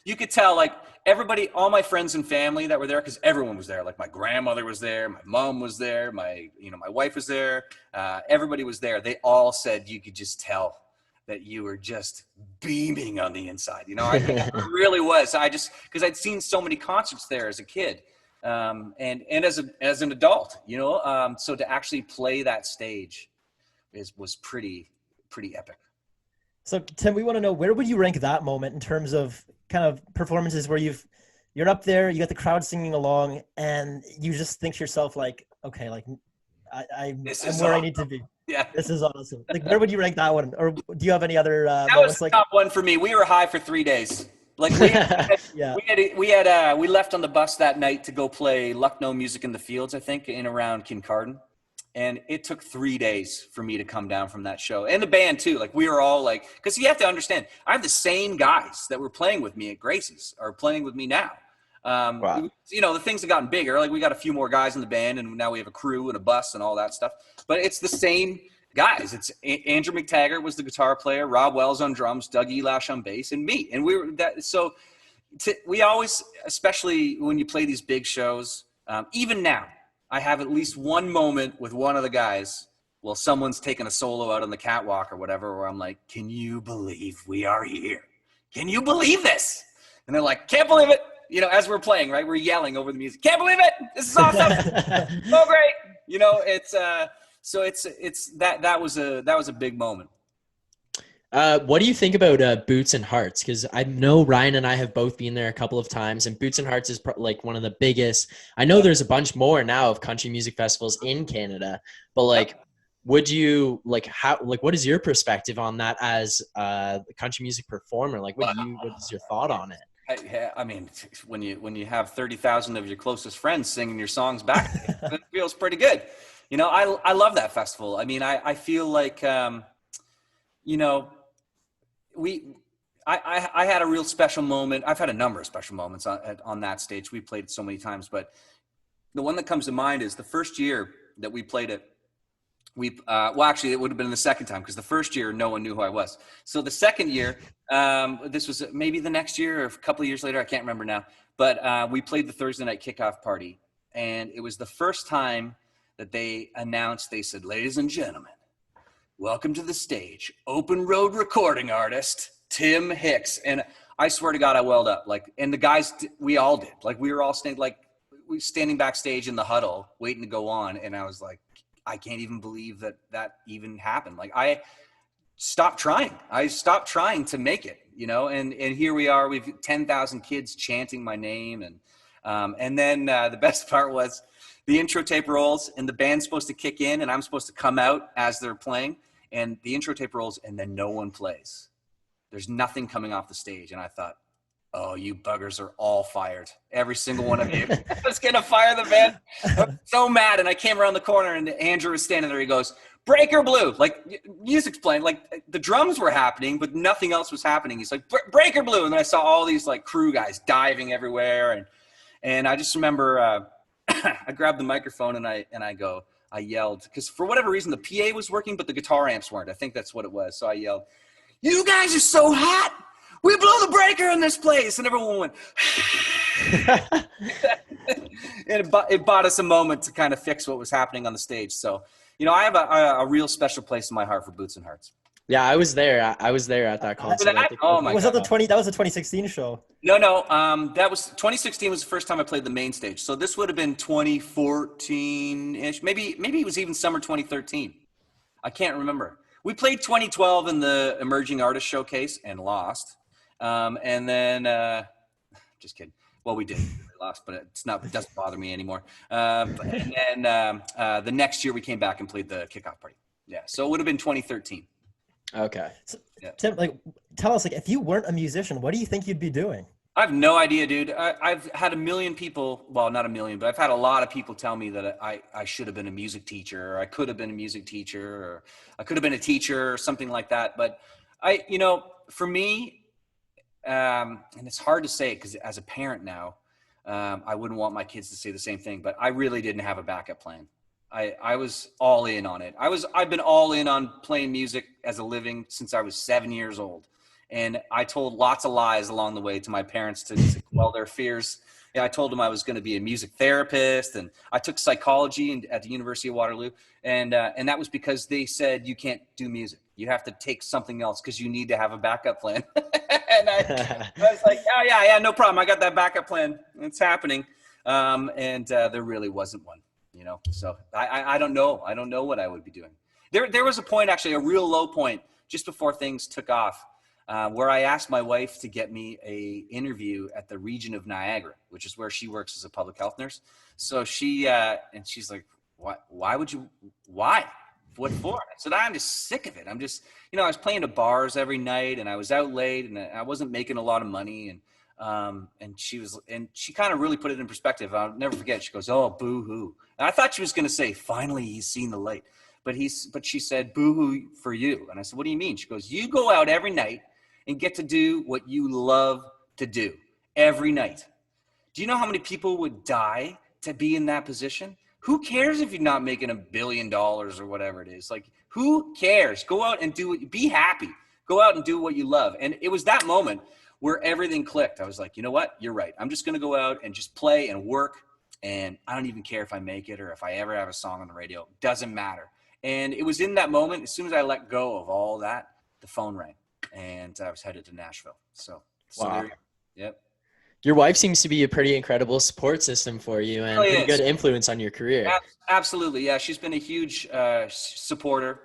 you could tell like everybody, all my friends and family that were there, because everyone was there. Like my grandmother was there, my mom was there, my wife was there. Everybody was there. They all said you could just tell that you were just beaming on the inside. I think it really was. Because I'd seen so many concerts there as a kid, and as an adult, so to actually play that stage was pretty epic. So Tim, we want to know, where would you rank that moment in terms of kind of performances where you're up there, you got the crowd singing along, and you just think to yourself like, okay, like I'm where I need to be. Yeah, this is awesome. Like, where would you rank that one? Or do you have any other? That was the top one for me. We were high for 3 days. Like we left on the bus that night to go play Lucknow Music in the Fields, I think, in around Kincardine. And it took 3 days for me to come down from that show. And the band too. Like we were all like, because you have to understand, I have the same guys that were playing with me at Gracie's are playing with me now. Wow. The things have gotten bigger. Like we got a few more guys in the band, and now we have a crew and a bus and all that stuff. But it's the same guys. It's Andrew McTaggart was the guitar player, Rob Wells on drums, Doug Elash on bass, and me. And we were that. So we always, especially when you play these big shows, even now, I have at least one moment with one of the guys while someone's taking a solo out on the catwalk or whatever, where I'm like, "Can you believe we are here? Can you believe this?" And they're like, "Can't believe it." As we're playing, right, we're yelling over the music. Can't believe it! This is awesome! So great! It's so it's that was a big moment. What do you think about Boots and Hearts? Because I know Ryan and I have both been there a couple of times, and Boots and Hearts is like one of the biggest. I know there's a bunch more now of country music festivals in Canada, but like, would you what is your perspective on that as a country music performer? Like, what is your thought on it? I mean, when you have 30,000 of your closest friends singing your songs back, it feels pretty good. I love that festival. I mean, I feel like, I had a real special moment. I've had a number of special moments on that stage. We played it so many times, but the one that comes to mind is the first year that we played it. Actually, it would have been the second time, because the first year no one knew who I was. So the second year, this was maybe the next year or a couple of years later, I can't remember now. But we played the Thursday night kickoff party, and it was the first time that they announced. They said, "Ladies and gentlemen, welcome to the stage, open road recording artist Tim Hicks." And I swear to God, I welled up. And the guys, we all did. We were all standing backstage in the huddle, waiting to go on, and I was like, I can't even believe that even happened. I stopped trying. I stopped trying to make it, and here we are. We've 10,000 kids chanting my name. And then the best part was the intro tape rolls, and the band's supposed to kick in, and I'm supposed to come out as they're playing, and the intro tape rolls, and then no one plays. There's nothing coming off the stage. And I thought, oh, you buggers are all fired. Every single one of you. I was going to fire the band. I'm so mad. And I came around the corner, and Andrew was standing there. He goes, "Breaker Blue." Music's playing. The drums were happening, but nothing else was happening. He's like, "Breaker Blue." And then I saw all these crew guys diving everywhere. And I just remember I grabbed the microphone and I yelled, because for whatever reason, the PA was working, but the guitar amps weren't. I think that's what it was. So I yelled, "You guys are so hot. We blow the breaker in this place." And everyone went, and it bought us a moment to kind of fix what was happening on the stage. So, I have a real special place in my heart for Boots and Hearts. Yeah, I was there. I was there at that concert. Oh my God. That was a 2016 show? No. That was 2016 was the first time I played the main stage. So this would have been 2014-ish. Maybe it was even summer 2013. I can't remember. We played 2012 in the Emerging Artist Showcase and lost. And then, just kidding. Well, we did. We lost, but it doesn't bother me anymore. And then the next year we came back and played the kickoff party. Yeah. So it would have been 2013. Okay. So, Tim, like, tell us, like, if you weren't a musician, what do you think you'd be doing? I have no idea, dude. I've had a million people, well, not a million, but I've had a lot of people tell me that I should have been a music teacher, or I could have been a music teacher, or I could have been a teacher or something like that. But for me, and it's hard to say because as a parent now, I wouldn't want my kids to say the same thing, but I really didn't have a backup plan. I was all in on it. I've been all in on playing music as a living since I was 7 years old. And I told lots of lies along the way to my parents to quell their fears. Yeah, I told them I was going to be a music therapist, and I took psychology at the University of Waterloo. And that was because they said, you can't do music. You have to take something else because you need to have a backup plan. And I was like, oh, yeah, no problem. I got that backup plan. It's happening. There really wasn't one, So I don't know. I don't know what I would be doing. There was a point, actually, a real low point just before things took off. Where I asked my wife to get me a interview at the region of Niagara, which is where she works as a public health nurse. So she's like, why would you, why? What for? I said, I'm just sick of it. I'm just, I was playing to bars every night and I was out late and I wasn't making a lot of money. And she kind of really put it in perspective. I'll never forget. She goes, oh, boo hoo. And I thought she was going to say, finally, he's seen the light. But she said, boo hoo for you. And I said, what do you mean? She goes, you go out every night and get to do what you love to do every night. Do you know how many people would die to be in that position? Who cares if you're not making $1 billion or whatever it is? Like, who cares? Go out and be happy. Go out and do what you love. And it was that moment where everything clicked. I was like, you know what? You're right. I'm just going to go out and just play and work. And I don't even care if I make it or if I ever have a song on the radio. Doesn't matter. And it was in that moment, as soon as I let go of all that, the phone rang. And I was headed to Nashville. So wow. Yep. Your wife seems to be a pretty incredible support system for you and a good influence on your career. Absolutely. Yeah. She's been a huge supporter.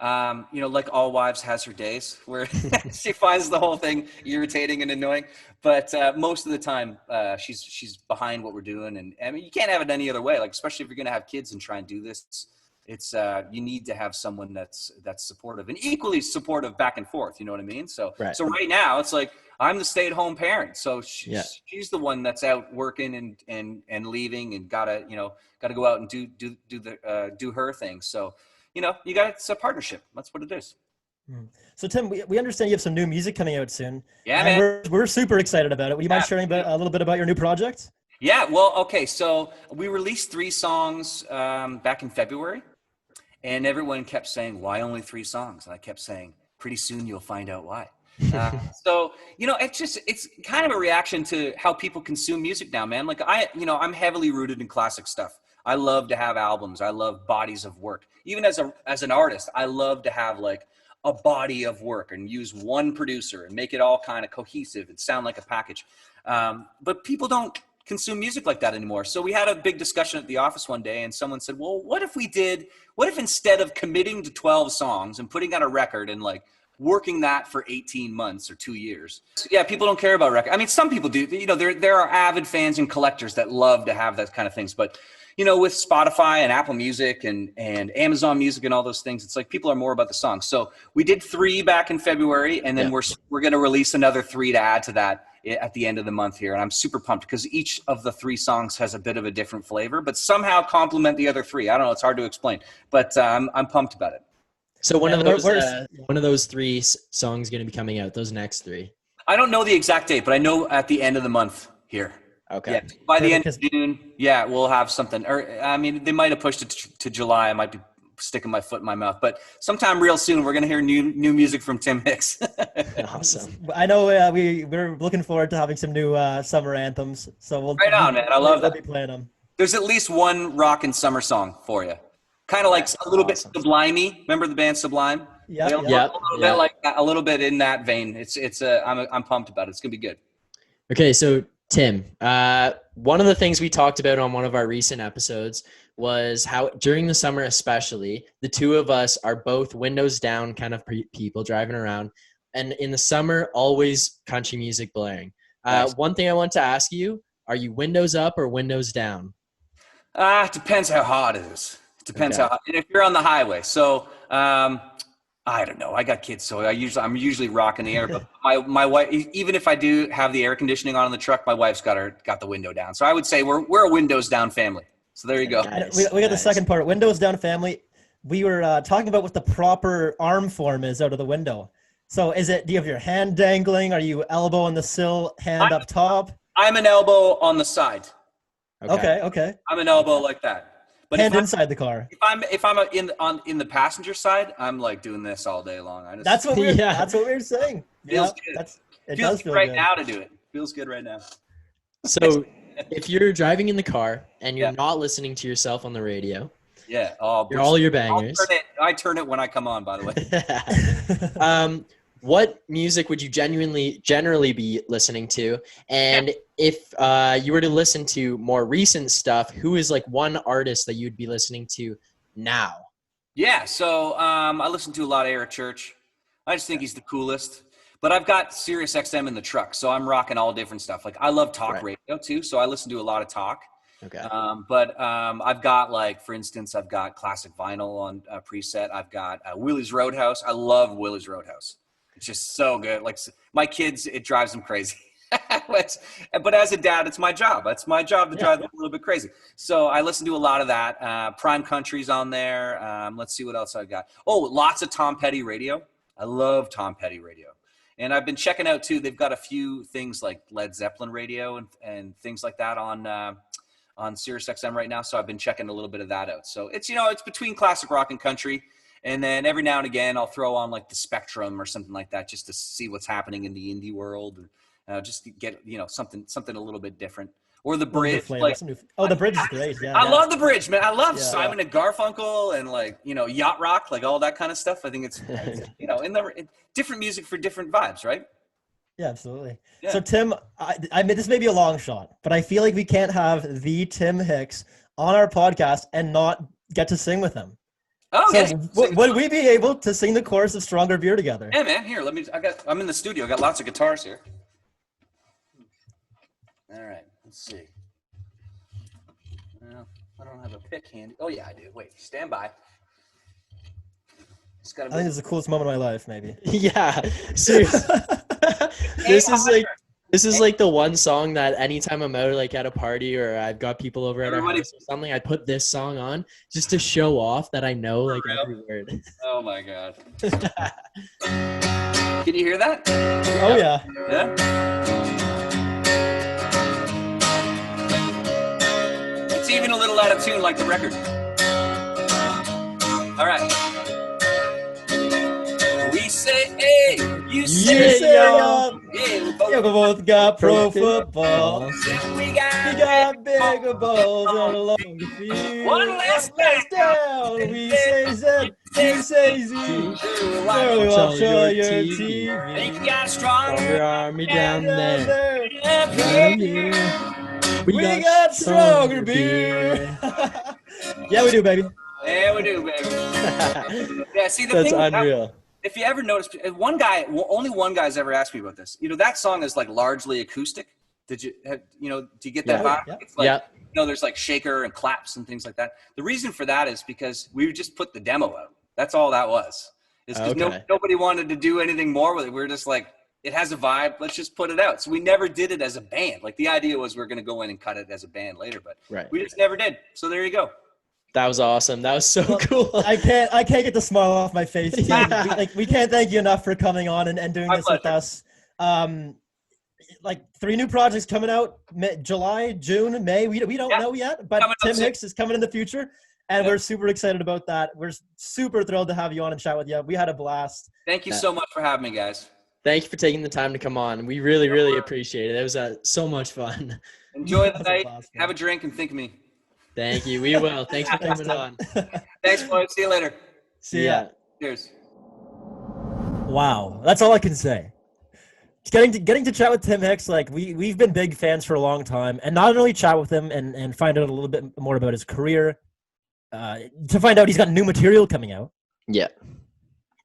Like all wives has her days where she finds the whole thing irritating and annoying, but most of the time she's behind what we're doing. And I mean, you can't have it any other way. Like, especially if you're going to have kids and try and do this, it's you need to have someone that's supportive and equally supportive back and forth. You know what I mean? So right now it's like I'm the stay-at-home parent. So she's the one that's out working and leaving and gotta go out and do her thing. So it's a partnership. That's what it is. So Tim, we understand you have some new music coming out soon. Yeah, and man. We're super excited about it. Would you mind sharing a little bit about your new project? Yeah. Well, okay. So we released 3 songs back in February. And everyone kept saying, why only 3 songs? And I kept saying, pretty soon you'll find out why. So, it's kind of a reaction to how people consume music now, man. Like I'm heavily rooted in classic stuff. I love to have albums. I love bodies of work. Even as an artist, I love to have like a body of work and use one producer and make it all kind of cohesive and sound like a package. But people don't consume music like that anymore. So we had a big discussion at the office one day and someone said, well, what if instead of committing to 12 songs and putting out a record and like working that for 18 months or 2 years? Yeah, people don't care about record. I mean, some people do. There are avid fans and collectors that love to have that kind of things. But with Spotify and Apple Music and Amazon Music and all those things, it's like people are more about the songs. So we did 3 back in February, and then we're going to release another 3 to add to that at the end of the month here. And I'm super pumped because each of the 3 songs has a bit of a different flavor, but somehow complement the other 3. I don't know. It's hard to explain, but I'm pumped about it. So one of those 3 songs going to be coming out, those next 3? I don't know the exact date, but I know at the end of the month here. Okay. Yeah, by the end of June, we'll have something. Or I mean, they might have pushed it to July. I might be sticking my foot in my mouth, but sometime real soon we're gonna hear new music from Tim Hicks. Awesome. I know we're looking forward to having some new summer anthems. So we'll man. I love that. Be playing them. There's at least one rockin' summer song for you. Kind of like a little bit Sublime-y. Remember the band Sublime? Yeah. Bit like that, a little bit in that vein. I'm pumped about it. It's gonna be good. Okay, so Tim, one of the things we talked about on one of our recent episodes was how during the summer especially, the 2 of us are both windows down kind of people driving around. And in the summer, always country music blaring. Nice. One thing I want to ask you, are you windows up or windows down? It depends how hot it is. It depends how hot. And if you're on the highway. So I'm I don't know. I got kids, so I'm usually rocking the air. But my wife, even if I do have the air conditioning on in the truck, my wife's got the window down. So I would say we're a windows down family. So there you go. Nice, we got the second part. Windows down family. We were talking about what the proper arm form is out of the window. So do you have your hand dangling? Are you elbow on the sill, hand up top? I'm an elbow on the side. Okay. I'm an elbow like that. But hand inside the car. If I'm in the passenger side, I'm like doing this all day long. That's what we're saying. Feels good. It does feel right good. now to do it. Feels good right now. So if you're driving in the car and you're not listening to yourself on the radio, all your bangers. I turn it when I come on, by the way. What music would you generally be listening to? And if you were to listen to more recent stuff, who is like one artist that you'd be listening to now? Yeah, so I listen to a lot of Eric Church. I just think he's the coolest. But I've got Sirius XM in the truck, so I'm rocking all different stuff. Like I love talk radio too, so I listen to a lot of talk. Okay. But I've got, like, for instance, I've got classic vinyl on preset. I've got Willie's Roadhouse. I love Willie's Roadhouse. It's just so good. Like my kids, it drives them crazy. But as a dad, it's my job. It's my job to drive them a little bit crazy. So I listen to a lot of that. Prime Country's on there. Let's see what else I got. Oh, lots of Tom Petty radio. I love Tom Petty radio. And I've been checking out too. They've got a few things like Led Zeppelin radio and things like that on Sirius XM right now. So I've been checking a little bit of that out. So it's, it's between classic rock and country. And then every now and again, I'll throw on like the Spectrum or something like that, just to see what's happening in the indie world, and just to get something a little bit different. Or the Bridge. The Bridge is great. Yeah, I love the Bridge, man. I love Simon and Garfunkel and yacht rock, like all that kind of stuff. I think it's in different music for different vibes, right? Yeah, absolutely. Yeah. So Tim, I mean, this may be a long shot, but I feel like we can't have the Tim Hicks on our podcast and not get to sing with him. Oh, so would we be able to sing the chorus of Stronger Beer together? Yeah, man. Here, I'm in the studio. I got lots of guitars here. All right, let's see. Well, I don't have a pick handy. Oh yeah, I do. Wait, stand by. I think this is the coolest moment of my life, maybe. Yeah, seriously. This is like the one song that anytime I'm out like at a party or I've got people over at our house or something, I put this song on just to show off that I know like every word. Oh my God. Can you hear that? Oh yeah. Yeah? It's even a little out of tune like the record. All right. We say A, you say yo. Yeah, we both got pro football. We got bigger balls on a longer field. One last down. We say Z, you say Z. Girl, we watch all your TV. Think you got a stronger army down there. We got stronger beer. Yeah, we do, baby. Yeah, we do, baby. Yeah, see, That's unreal. If you ever notice, only one guy's ever asked me about this. That song is like largely acoustic. Do you get that vibe? Yeah. It's like, there's like shaker and claps and things like that. The reason for that is because we just put the demo out. That's all that was. It's because nobody wanted to do anything more with it. We were just like, it has a vibe. Let's just put it out. So we never did it as a band. Like the idea was we are going to go in and cut it as a band later, but we just never did. So there you go. That was awesome. That was so cool. I can't get the smile off my face. We can't thank you enough for coming on and doing this with us. 3 new projects coming out July, June, May. We don't know yet, but Tim Hicks is coming in the future, and we're super excited about that. We're super thrilled to have you on and chat with you. We had a blast. Thank you so much for having me, guys. Thank you for taking the time to come on. We really, really appreciate it. It was so much fun. Enjoy the night. Have a drink and think of me. Thank you. We will. Thanks for coming on. Thanks, boys. See you later. See ya. Cheers. Wow. That's all I can say. Getting to chat with Tim Hicks, like we've been big fans for a long time, and not only chat with him and find out a little bit more about his career, to find out he's got new material coming out. Yeah.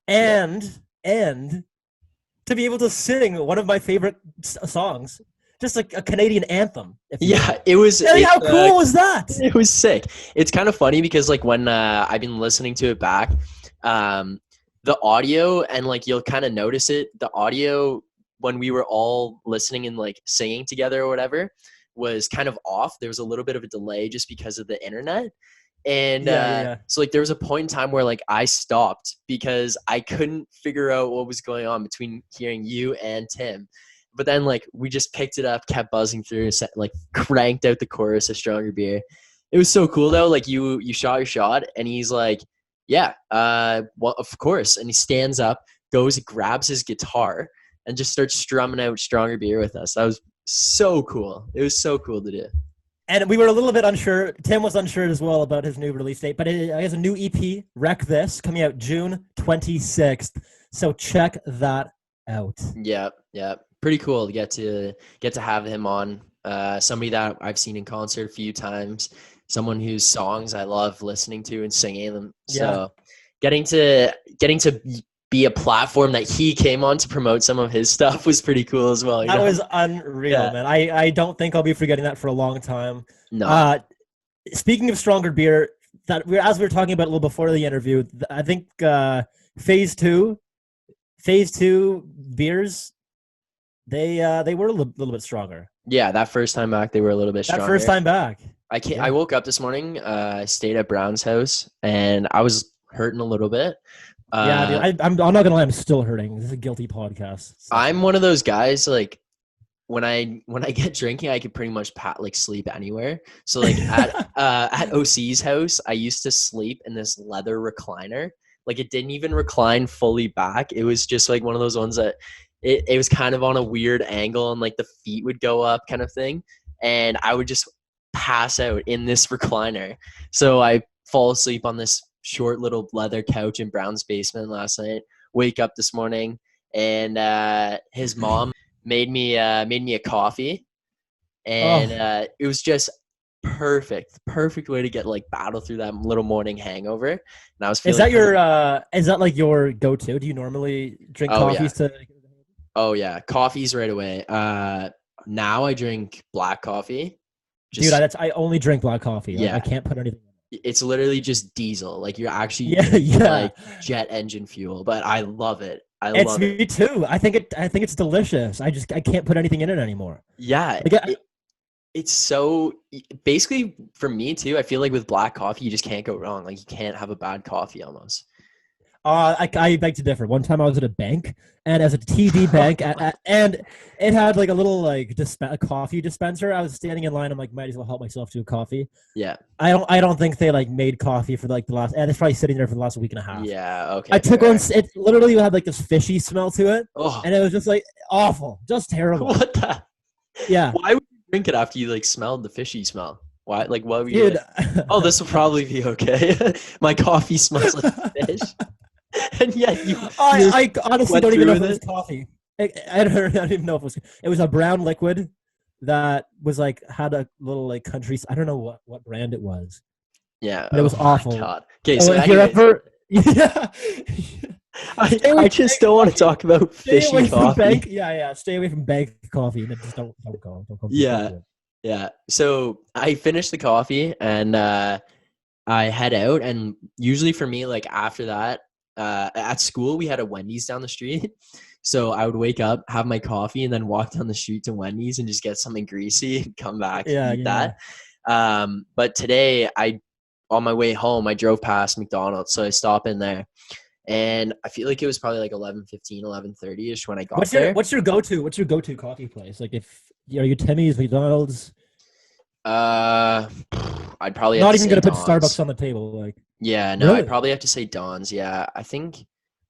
And to be able to sing one of my favorite songs. Just like a Canadian anthem. It was. How cool was that? It was sick. It's kind of funny because like when I've been listening to it back, the audio, and like you'll kind of notice it, the audio when we were all listening and like singing together or whatever was kind of off. There was a little bit of a delay just because of the internet. And so like there was a point in time where like I stopped because I couldn't figure out what was going on between hearing you and Tim. But then like we just picked it up, kept buzzing through, and like cranked out the chorus of Stronger Beer. It was so cool though. Like you shot your shot, and he's like, yeah, well, of course. And he stands up, goes, grabs his guitar, and just starts strumming out Stronger Beer with us. That was so cool. It was so cool to do. And we were a little bit unsure. Tim was unsure as well about his new release date, but it has a new EP, Wreck This, coming out June 26th. So check that out. Yeah. Pretty cool to get to have him on. Somebody that I've seen in concert a few times. Someone whose songs I love listening to and singing them. So getting to be a platform that he came on to promote some of his stuff was pretty cool as well. That was unreal, man. I don't think I'll be forgetting that for a long time. No. Speaking of Stronger Beer, as we were talking about a little before the interview, I think phase two beers, they were a little bit stronger. Yeah, that first time back, they were a little bit stronger. That first time back. I woke up this morning, stayed at Brown's house, and I was hurting a little bit. Dude, I'm not gonna lie, I'm still hurting. This is a guilty podcast. So. I'm one of those guys, like when I get drinking, I could pretty much sleep anywhere. So like at OC's house, I used to sleep in this leather recliner. Like it didn't even recline fully back. It was just like one of those ones that it was kind of on a weird angle, and like the feet would go up kind of thing. And I would just pass out in this recliner. So I fall asleep on this short little leather couch in Brown's basement last night. Wake up this morning, and his mom made me a coffee, and it was just perfect way to get like battle through that little morning hangover. And I was feeling is that like your go-to? Do you normally drink coffees to? Oh yeah, coffees right away. Now I drink black coffee. Dude, I only drink black coffee. Yeah, I can't put anything. It's literally just diesel. Like you're actually like jet engine fuel, but I love it. It's me too. I think it's delicious. I can't put anything in it anymore. Yeah. It's so basically for me too. I feel like with black coffee, you just can't go wrong. Like you can't have a bad coffee almost. I beg to differ. One time I was at a bank, and as a TD bank, and it had like a little like a coffee dispenser. I was standing in line. I'm like, might as well help myself to a coffee. Yeah. I don't think they like made coffee for like the last, and it's probably sitting there for the last week and a half. Yeah. Okay. I took one. It literally had like this fishy smell to it, and it was just like awful, just terrible. What the? Yeah. Why would you drink it after you like smelled the fishy smell? Why? Like, what were you? Dude. Oh, this will probably be okay. My coffee smells like fish. And yet I honestly don't even know if it was coffee. I don't even know if it was a brown liquid that was like had a little like country. I don't know what brand it was. Yeah, but it was awful. God. Okay, so if you're ever, I just don't want to talk about fishy coffee. Stay away from bank coffee and just don't go. Yeah. So I finished the coffee and I head out, and usually for me, like after that. At school, we had a Wendy's down the street. So I would wake up, have my coffee, and then walk down the street to Wendy's and just get something greasy and come back and eat that. But today, on my way home, I drove past McDonald's. So I stop in there. And I feel like it was probably like 11:15, 11:30ish when I got there. What's your go-to coffee place? Like are you Timmy's, McDonald's? I'd probably not even gonna put Starbucks on the table, like. Yeah, no, really? I'd probably have to say Don's. Yeah, I think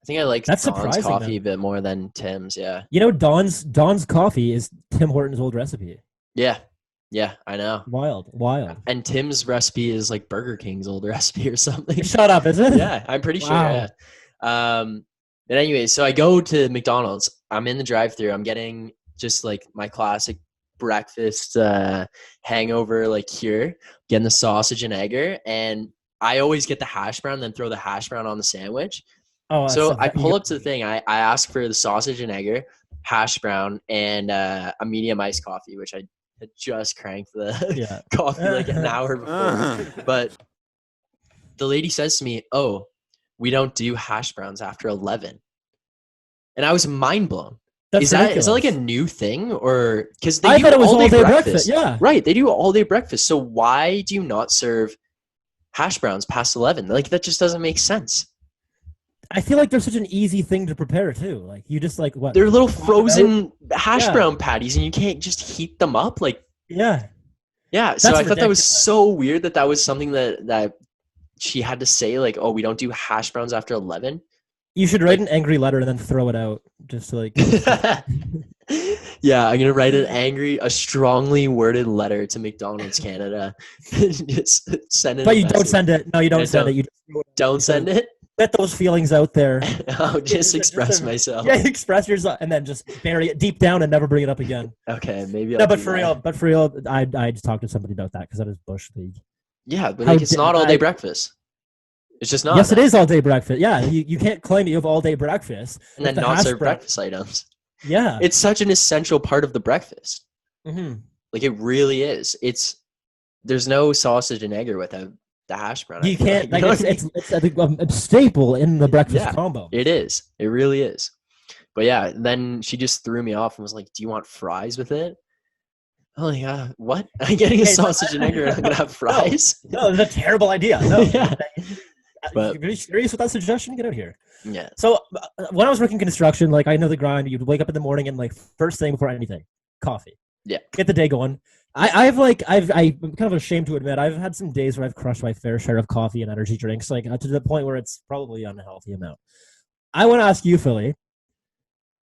I like Don's coffee a bit more than Tim's. Yeah, you know, Don's coffee is Tim Hortons' old recipe. Yeah, I know. Wild. And Tim's recipe is like Burger King's old recipe or something. Shut up, is it? Yeah, I'm pretty sure. Yeah. But anyway, so I go to McDonald's. I'm in the drive-thru. I'm getting just like my classic breakfast hangover, like here, getting the sausage and egger, and I always get the hash brown, then throw the hash brown on the sandwich. Oh, so I pull up to the thing. I ask for the sausage and egger, hash brown, and a medium iced coffee, which I had just cranked the coffee like an hour before. But the lady says to me, "Oh, we don't do hash browns after 11. And I was mind blown. That's is ridiculous. that like a new thing, or because I thought it was all day breakfast? Yeah, right. They do all day breakfast. So why do you not serve hash browns past 11? Like that just doesn't make sense. I feel like they're such an easy thing to prepare too. Like you just like what? They're little frozen hash brown patties, and you can't just heat them up. Like yeah. So I thought that was so weird that was something that she had to say, like, oh, we don't do hash browns after 11. You should write an angry letter and then throw it out, just to like. Yeah, I'm gonna write a strongly worded letter to McDonald's Canada. Just send it. But you don't send it. No, you don't send it. You don't send it. Get those feelings out there. I'll just express myself. Yeah, express yourself, and then just bury it deep down and never bring it up again. Okay, maybe. No, but for real, I just talked to somebody about that because that is bush league. Yeah, but like, it's not all day breakfast. It's just not. Yes, it is all day breakfast. Yeah, you can't claim you have all day breakfast and then not serve breakfast items. Yeah, it's such an essential part of the breakfast. Mm-hmm. Like it really is. There's no sausage and egg without the hash brown. You can't. Like, it's a staple in the breakfast combo. It is. It really is. But yeah, then she just threw me off and was like, "Do you want fries with it?" Oh yeah, what? I'm getting a sausage and egg, and I'm gonna have fries. No, that's a terrible idea. No. Yeah. But are you serious with that suggestion? Get out here. Yeah. So when I was working construction, like I know the grind. You'd wake up in the morning and like first thing before anything, coffee. Yeah. Get the day going. I'm kind of ashamed to admit I've had some days where I've crushed my fair share of coffee and energy drinks, like to the point where it's probably an unhealthy amount. I want to ask you, Philly,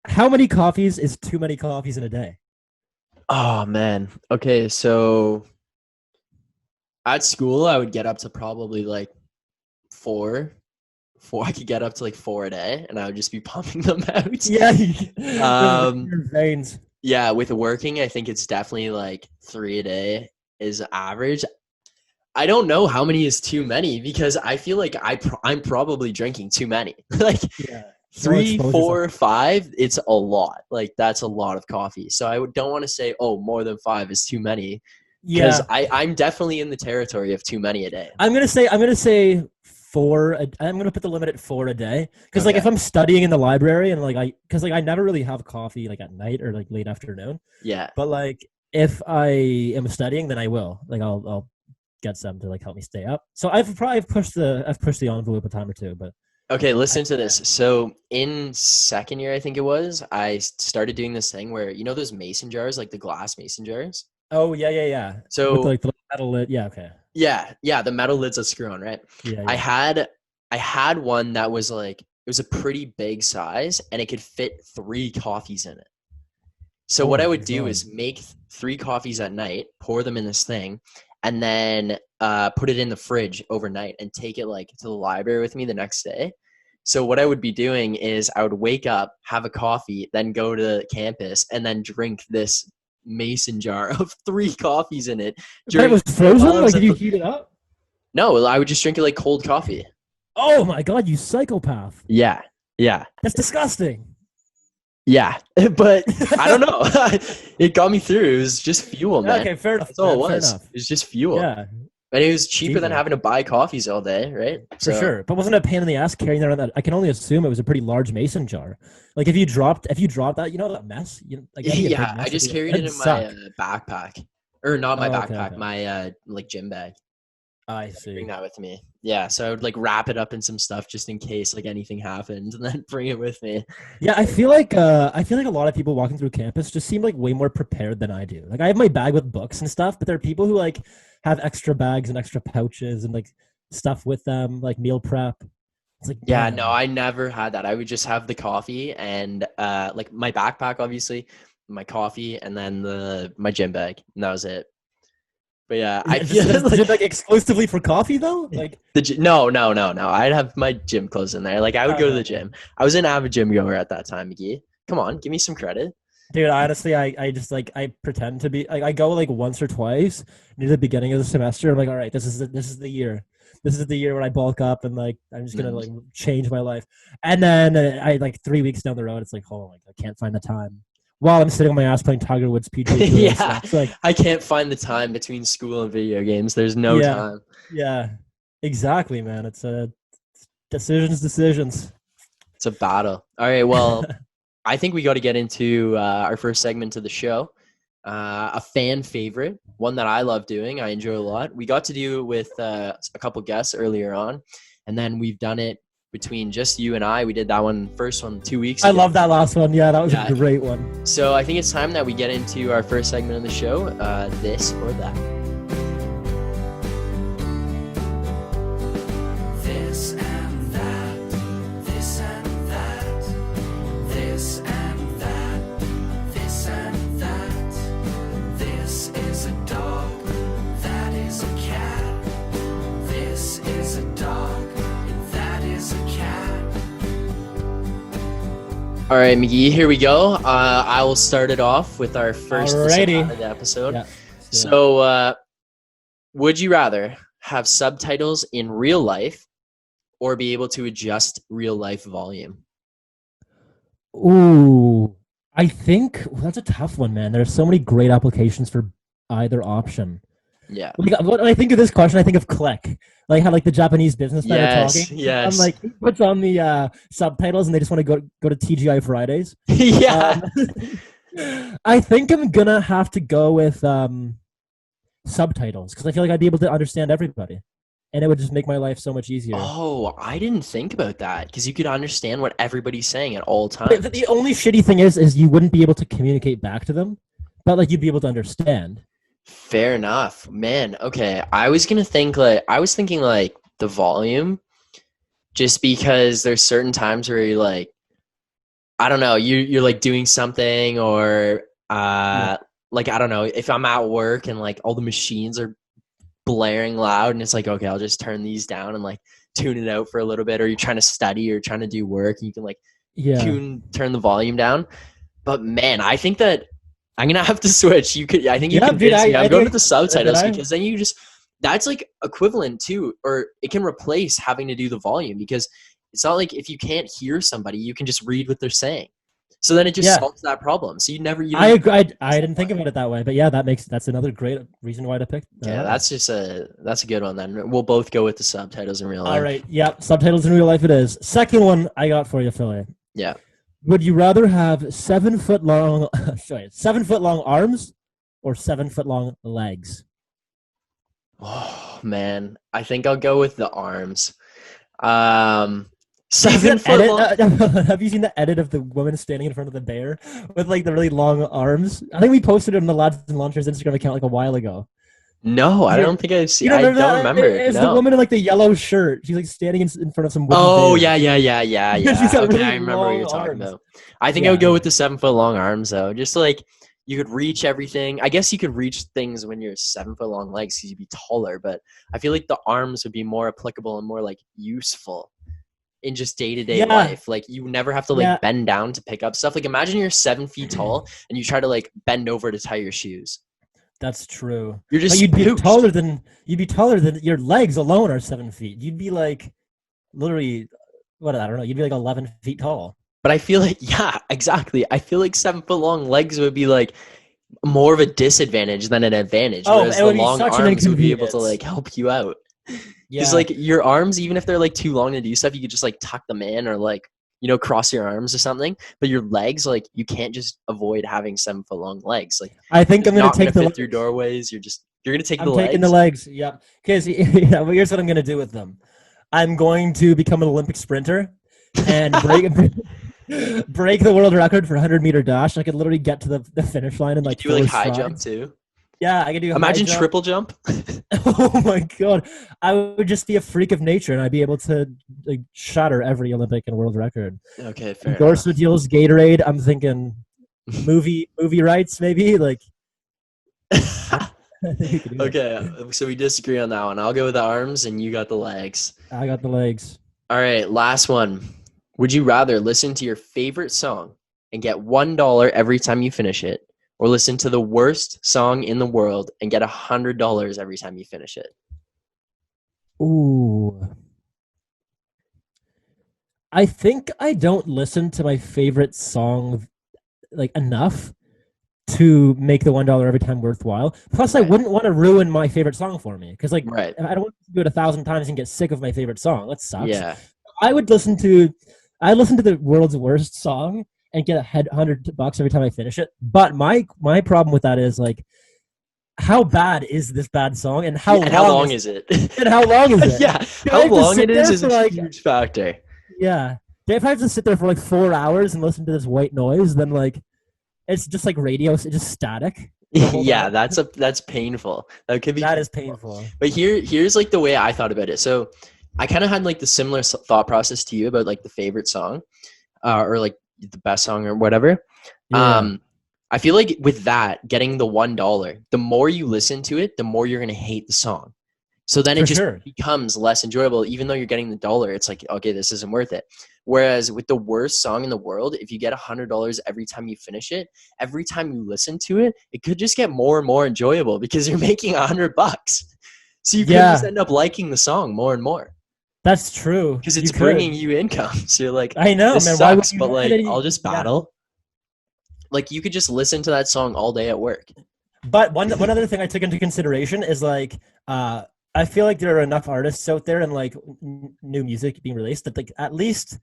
how many coffees is too many coffees in a day? Oh man. Okay, so at school I would get up to probably like four. I could get up to like 4 a day, and I would just be pumping them out. Yeah. Your veins. Yeah, with working, I think it's definitely like 3 a day is average. I don't know how many is too many because I feel like I'm probably drinking too many. Like 3, 4, 5, it's a lot. Like that's a lot of coffee. So I don't want to say, oh, more than 5 is too many. Because I'm definitely in the territory of too many a day. I'm gonna say 4. I'm gonna put the limit at 4 a day because like if I'm studying in the library and like I never really have coffee like at night or like late afternoon. Yeah. But like if I am studying, then I will like I'll get some to like help me stay up. So I've pushed the envelope a time or two. But okay, listen to this. So in second year, I think it was, I started doing this thing where those mason jars, like the glass mason jars. Oh yeah. So with like the metal lid. Yeah. Okay. Yeah, the metal lids that screw on, right? Yeah. I had one that was like, it was a pretty big size and it could fit 3 coffees in it. So what I would do is make 3 coffees at night, pour them in this thing, and then put it in the fridge overnight and take it like to the library with me the next day. So what I would be doing is I would wake up, have a coffee, then go to campus and then drink this mason jar of 3 coffees in it. It was frozen? Like, did you heat it up? No, I would just drink it like cold coffee. Oh my God, you psychopath. Yeah. That's disgusting. Yeah, but I don't know. It got me through. It was just fuel, man. Okay, fair enough. That's all it was. It was just fuel. Yeah. And it was cheaper than having to buy coffees all day, right? For sure. But wasn't it a pain in the ass carrying around that? I can only assume it was a pretty large mason jar. Like if you dropped that, that mess? Yeah, I just carried it in my backpack. Or not my backpack, okay. My like gym bag. I see. Bring that with me. Yeah, so I would like wrap it up in some stuff just in case like anything happened, and then bring it with me. Yeah, I feel like a lot of people walking through campus just seem like way more prepared than I do. Like I have my bag with books and stuff, but there are people who like have extra bags and extra pouches and like stuff with them, like meal prep. It's like no, I never had that. I would just have the coffee and like my backpack, obviously, my coffee, and then my gym bag, and that was it. But yeah, I feel like exclusively for coffee though. Like no. I'd have my gym clothes in there. Like I would go to the gym. I was an avid gym goer at that time, McGee. Come on, give me some credit. Dude, honestly, I just like I pretend to be like I go like once or twice near the beginning of the semester. I'm like, all right, this is the year. This is the year when I bulk up and like I'm just gonna like change my life. And then I like 3 weeks down the road, it's like, oh, I can't find the time. While I'm sitting on my ass playing Tiger Woods PGA Tour. Yeah, it's like, I can't find the time between school and video games. There's no time. Yeah, exactly, man. It's Decisions. It's a battle. All right, well, I think we got to get into our first segment of the show. A fan favorite, one that I love doing. I enjoy a lot. We got to do it with a couple guests earlier on, and then we've done it between just you and I. We did that first one 2 weeks ago. I love that last one. Yeah, that was a great one. So I think it's time that we get into our first segment of the show, this or that. This and that, this and that, this and that, this and that. This is a dog, that is a cat. This is a dog, and that is a cat. All right, McGee, here we go. I will start it off with our first of the episode. Yeah. So, would you rather have subtitles in real life or be able to adjust real life volume? Ooh, I think that's a tough one, man. There's so many great applications for either option. Yeah. Like, when I think of this question, I think of Click. Like how like the Japanese businessmen are talking. Yes. I'm like, he puts on the subtitles and they just want to go to TGI Fridays. Yeah. I think I'm gonna have to go with subtitles because I feel like I'd be able to understand everybody, and it would just make my life so much easier. Oh, I didn't think about that because you could understand what everybody's saying at all times. But the only shitty thing is you wouldn't be able to communicate back to them, but like you'd be able to understand. Fair enough, man. Okay, I was thinking like the volume, just because there's certain times where you're like, I don't know, you're like doing something or like I don't know, if I'm at work and like all the machines are blaring loud and it's like, okay, I'll just turn these down and like tune it out for a little bit, or you're trying to study or trying to do work and you can like turn the volume down. But man, I think that I'm gonna have to switch. I think you convinced me. I'm going with the subtitles because then you just, that's like equivalent to, or it can replace having to do the volume, because it's not like if you can't hear somebody, you can just read what they're saying. So then it just solves that problem. So I agree. I didn't think about it that way, but yeah, that's another great reason why to pick. That's a good one then. We'll both go with the subtitles in real life. All right. Yeah. Subtitles in real life it is. Second one I got for you, Philly. Yeah. Would you rather have 7 foot long arms or 7 foot long legs? Oh man, I think I'll go with the arms. 7 foot long. Have you seen the edit of the woman standing in front of the bear with like the really long arms? I think we posted it on the Lads and Launchers Instagram account like a while ago. No, I don't think I've seen. I don't remember. It's the woman in like the yellow shirt. She's like standing in front of some. Oh bear. yeah. She's got really I remember what you're talking arms. about. I think I would go with the 7 foot long arms though. Just like you could reach everything. I guess you could reach things when you're 7 foot long legs because you'd be taller. But I feel like the arms would be more applicable and more like useful in just day-to-day life. Like you never have to like bend down to pick up stuff. Like imagine you're 7 feet tall and you try to like bend over to tie your shoes. That's true. You're just you'd be taller than your legs alone are 7 feet. You'd be like literally I don't know. You'd be like 11 feet tall. But I feel like exactly. I feel like 7 foot long legs would be like more of a disadvantage than an advantage. Whereas the long arms would be able to like help you out. Because like your arms, even if they're like too long to do stuff, you could just like tuck them in or like, you know, cross your arms or something. But your legs, like you can't just avoid having 7 foot long legs. Like I think I'm gonna take the through doorways. You're gonna take the legs. I'm taking the legs. Yeah. Because well, here's what I'm gonna do with them. I'm going to become an Olympic sprinter and break the world record for 100-meter dash. I could literally get to the finish line and like do like high jump too. Yeah, I could do. Imagine triple jump. Oh my god, I would just be a freak of nature, and I'd be able to like shatter every Olympic and world record. Okay, fair. Endorsement deals, Gatorade. I'm thinking movie rights, maybe like. Okay, so we disagree on that one. I'll go with the arms, and you got the legs. I got the legs. All right, last one. Would you rather listen to your favorite song and get $1 every time you finish it, or listen to the worst song in the world and get $100 every time you finish it? Ooh. I think I don't listen to my favorite song like enough to make the $1 every time worthwhile. Plus, I wouldn't want to ruin my favorite song for me because, like, I don't want to do it 1,000 times and get sick of my favorite song. That sucks. Yeah. I listen to the world's worst song and get $100 every time I finish it. But my problem with that is like, how bad is this bad song, and how long is it? And how long is it? Yeah, how long it is a huge factor. Yeah, if I have to sit there for like 4 hours and listen to this white noise, then like it's just like radio, it's just static. Yeah, that's painful. That is painful. But here's like the way I thought about it. So I kind of had like the similar thought process to you about like the favorite song, or like the best song or whatever. Yeah. I feel like with that, getting the $1, the more you listen to it, the more you're going to hate the song. So then it just becomes less enjoyable. Even though you're getting the $1, it's like, okay, this isn't worth it. Whereas with the worst song in the world, if you get $100 every time you finish it, every time you listen to it, it could just get more and more enjoyable because you're making $100. So you could just end up liking the song more and more. That's true. Because it's bringing you income. So you're like, I know, this man. Sucks, but like, I'll just battle. Like, you could just listen to that song all day at work. But one other thing I took into consideration is like, I feel like there are enough artists out there and like new music being released that like at least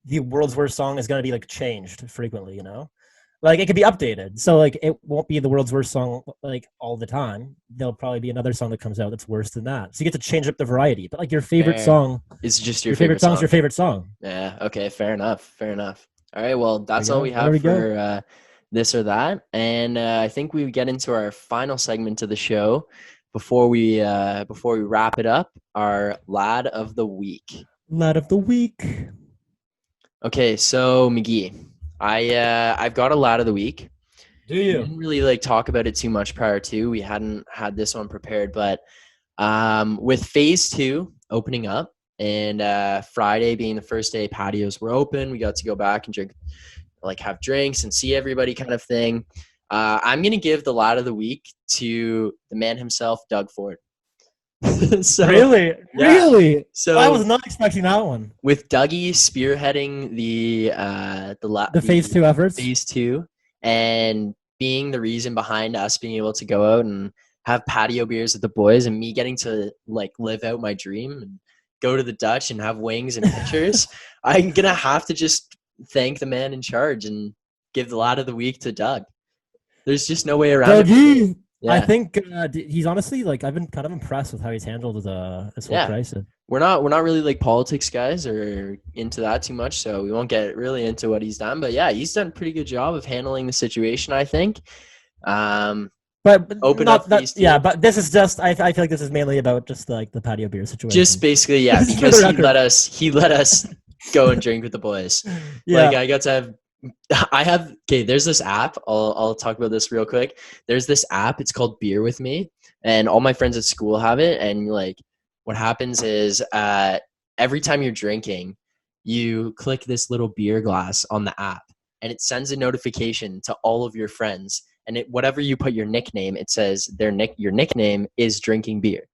the world's worst song is going to be like changed frequently, you know? Like it could be updated. So like it won't be the world's worst song like all the time. There'll probably be another song that comes out that's worse than that. So you get to change up the variety. But like your favorite song is just your favorite song is your favorite song. Yeah, okay, fair enough. All right, well, that's all we have for this or that. And I think we get into our final segment of the show before we wrap it up, our Lad of the Week. Lad of the Week. Okay, so McGee, I've got a Lad of the Week. Do you? We didn't really like talk about it too much prior to. We hadn't had this one prepared, but with phase 2 opening up and Friday being the first day patios were open, we got to go back and drink, like have drinks and see everybody kind of thing. I'm going to give the Lad of the Week to the man himself, Doug Ford. Really? Yeah. Really? So I was not expecting that one. With Dougie spearheading the phase 2 efforts. Phase 2 and being the reason behind us being able to go out and have patio beers with the boys and me getting to like live out my dream and go to the Dutch and have wings and pictures, I'm going to have to just thank the man in charge and give the Lad of the Week to Doug. There's just no way around it. Yeah. I think he's honestly like I've been kind of impressed with how he's handled this whole crisis. We're not really like politics guys or into that too much, so we won't get really into what he's done. But yeah, he's done a pretty good job of handling the situation, I think. But open up these yeah, but this is just I feel like this is mainly about just like the patio beer situation. Just basically, yeah, because he let us go and drink with the boys. Yeah. Like I got to have there's this app. I'll talk about this real quick. There's this app, it's called Beer With Me, and all my friends at school have it. And like what happens is every time you're drinking, you click this little beer glass on the app and it sends a notification to all of your friends. And whatever you put your nickname, it says your nickname is drinking beer.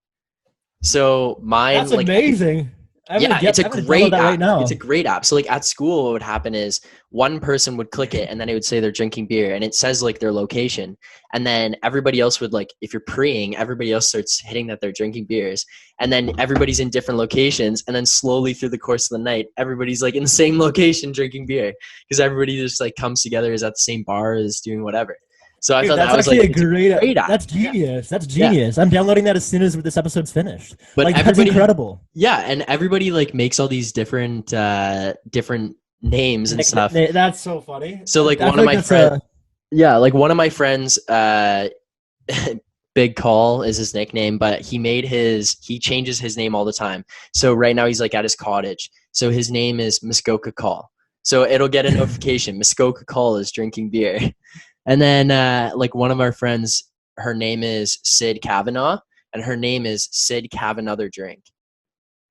So mine, that's like, amazing. It's a great app. Right now. It's a great app. So like at school, what would happen is one person would click it and then it would say they're drinking beer and it says like their location. And then everybody else would like, if you're preing, everybody else starts hitting that they're drinking beers. And then everybody's in different locations. And then slowly through the course of the night, everybody's like in the same location drinking beer because everybody just like comes together, is at the same bar, is doing whatever. So I thought that was like a great app. That's genius. That's genius. Yeah. I'm downloading that as soon as this episode's finished. But like, that's incredible. Yeah, and everybody like makes all these different names and stuff. That's so funny. So like one of my friends, one of my friends, Big Call is his nickname, but he changes his name all the time. So right now he's like at his cottage. So his name is Muskoka Call. So it'll get a notification. Muskoka Call is drinking beer. And then, like one of our friends, her name is Sid Kavanaugh, and her name is Sid Kavanother Drink.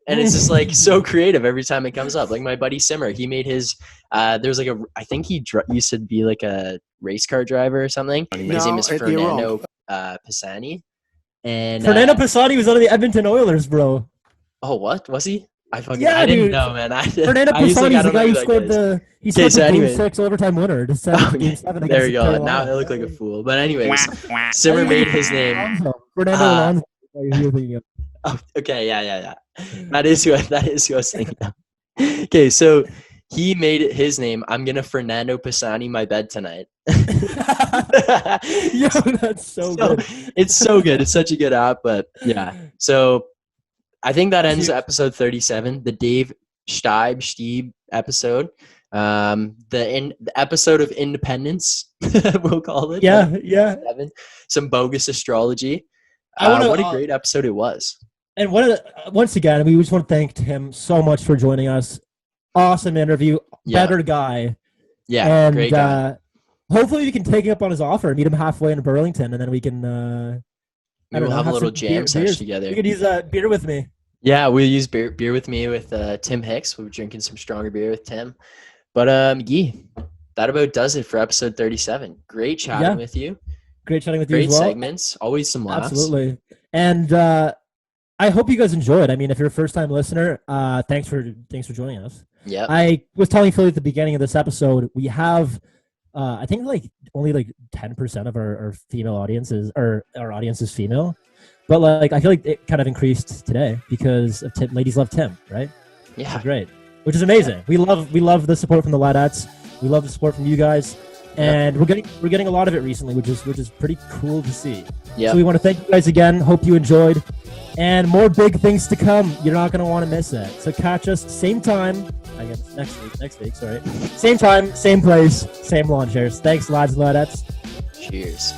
And it's just like so creative every time it comes up. Like my buddy Simmer, he made his. There's like I think he used to be like a race car driver or something. His name is Fernando Pisani. And Fernando Pisani was on the Edmonton Oilers, bro. Oh, what was he? I didn't know, man. Fernando Pisani is the guy who scored the Game 6 overtime winner. Game 7 there you go. Carolina. Now I look like a fool. But anyways, Simmer made his name. Fernando Alonso. Oh, okay, yeah. That is who I was thinking of. Okay, so he made it his name. I'm gonna Fernando Pisani my bed tonight. Yo, that's so good. It's so good. It's such a good app, but yeah. So I think that ends episode 37, the Dave Stieb episode. The episode of Independence, we'll call it. Yeah. Some bogus astrology. What a great episode it was. And once again, we just want to thank Tim so much for joining us. Awesome interview. Better guy. Yeah, great guy. Hopefully we can take him up on his offer and meet him halfway in Burlington, and then we can we'll have a little jam sesh together. You could use beer with me. Yeah, we'll use beer with me with Tim Hicks. We'll be drinking some stronger beer with Tim. But McGee, that about does it for episode 37. Great chatting with you. Great chatting with you as well. Great segments. Always some laughs. Absolutely. And I hope you guys enjoyed. I mean, if you're a first-time listener, thanks for joining us. Yeah. I was telling Philly at the beginning of this episode, we have I think only 10% of our female audiences, or our audience is female. But I feel like it kind of increased today because of Tim. Ladies love Tim, right? Yeah. Great. Which is amazing. We love the support from the ladettes. We love the support from you guys. And we're getting a lot of it recently, which is pretty cool to see. Yeah. So we want to thank you guys again. Hope you enjoyed. And more big things to come. You're not going to want to miss it. So catch us same time. I guess next week, sorry. Same time, same place, same lawn chairs. Thanks, lads and ladettes. Cheers.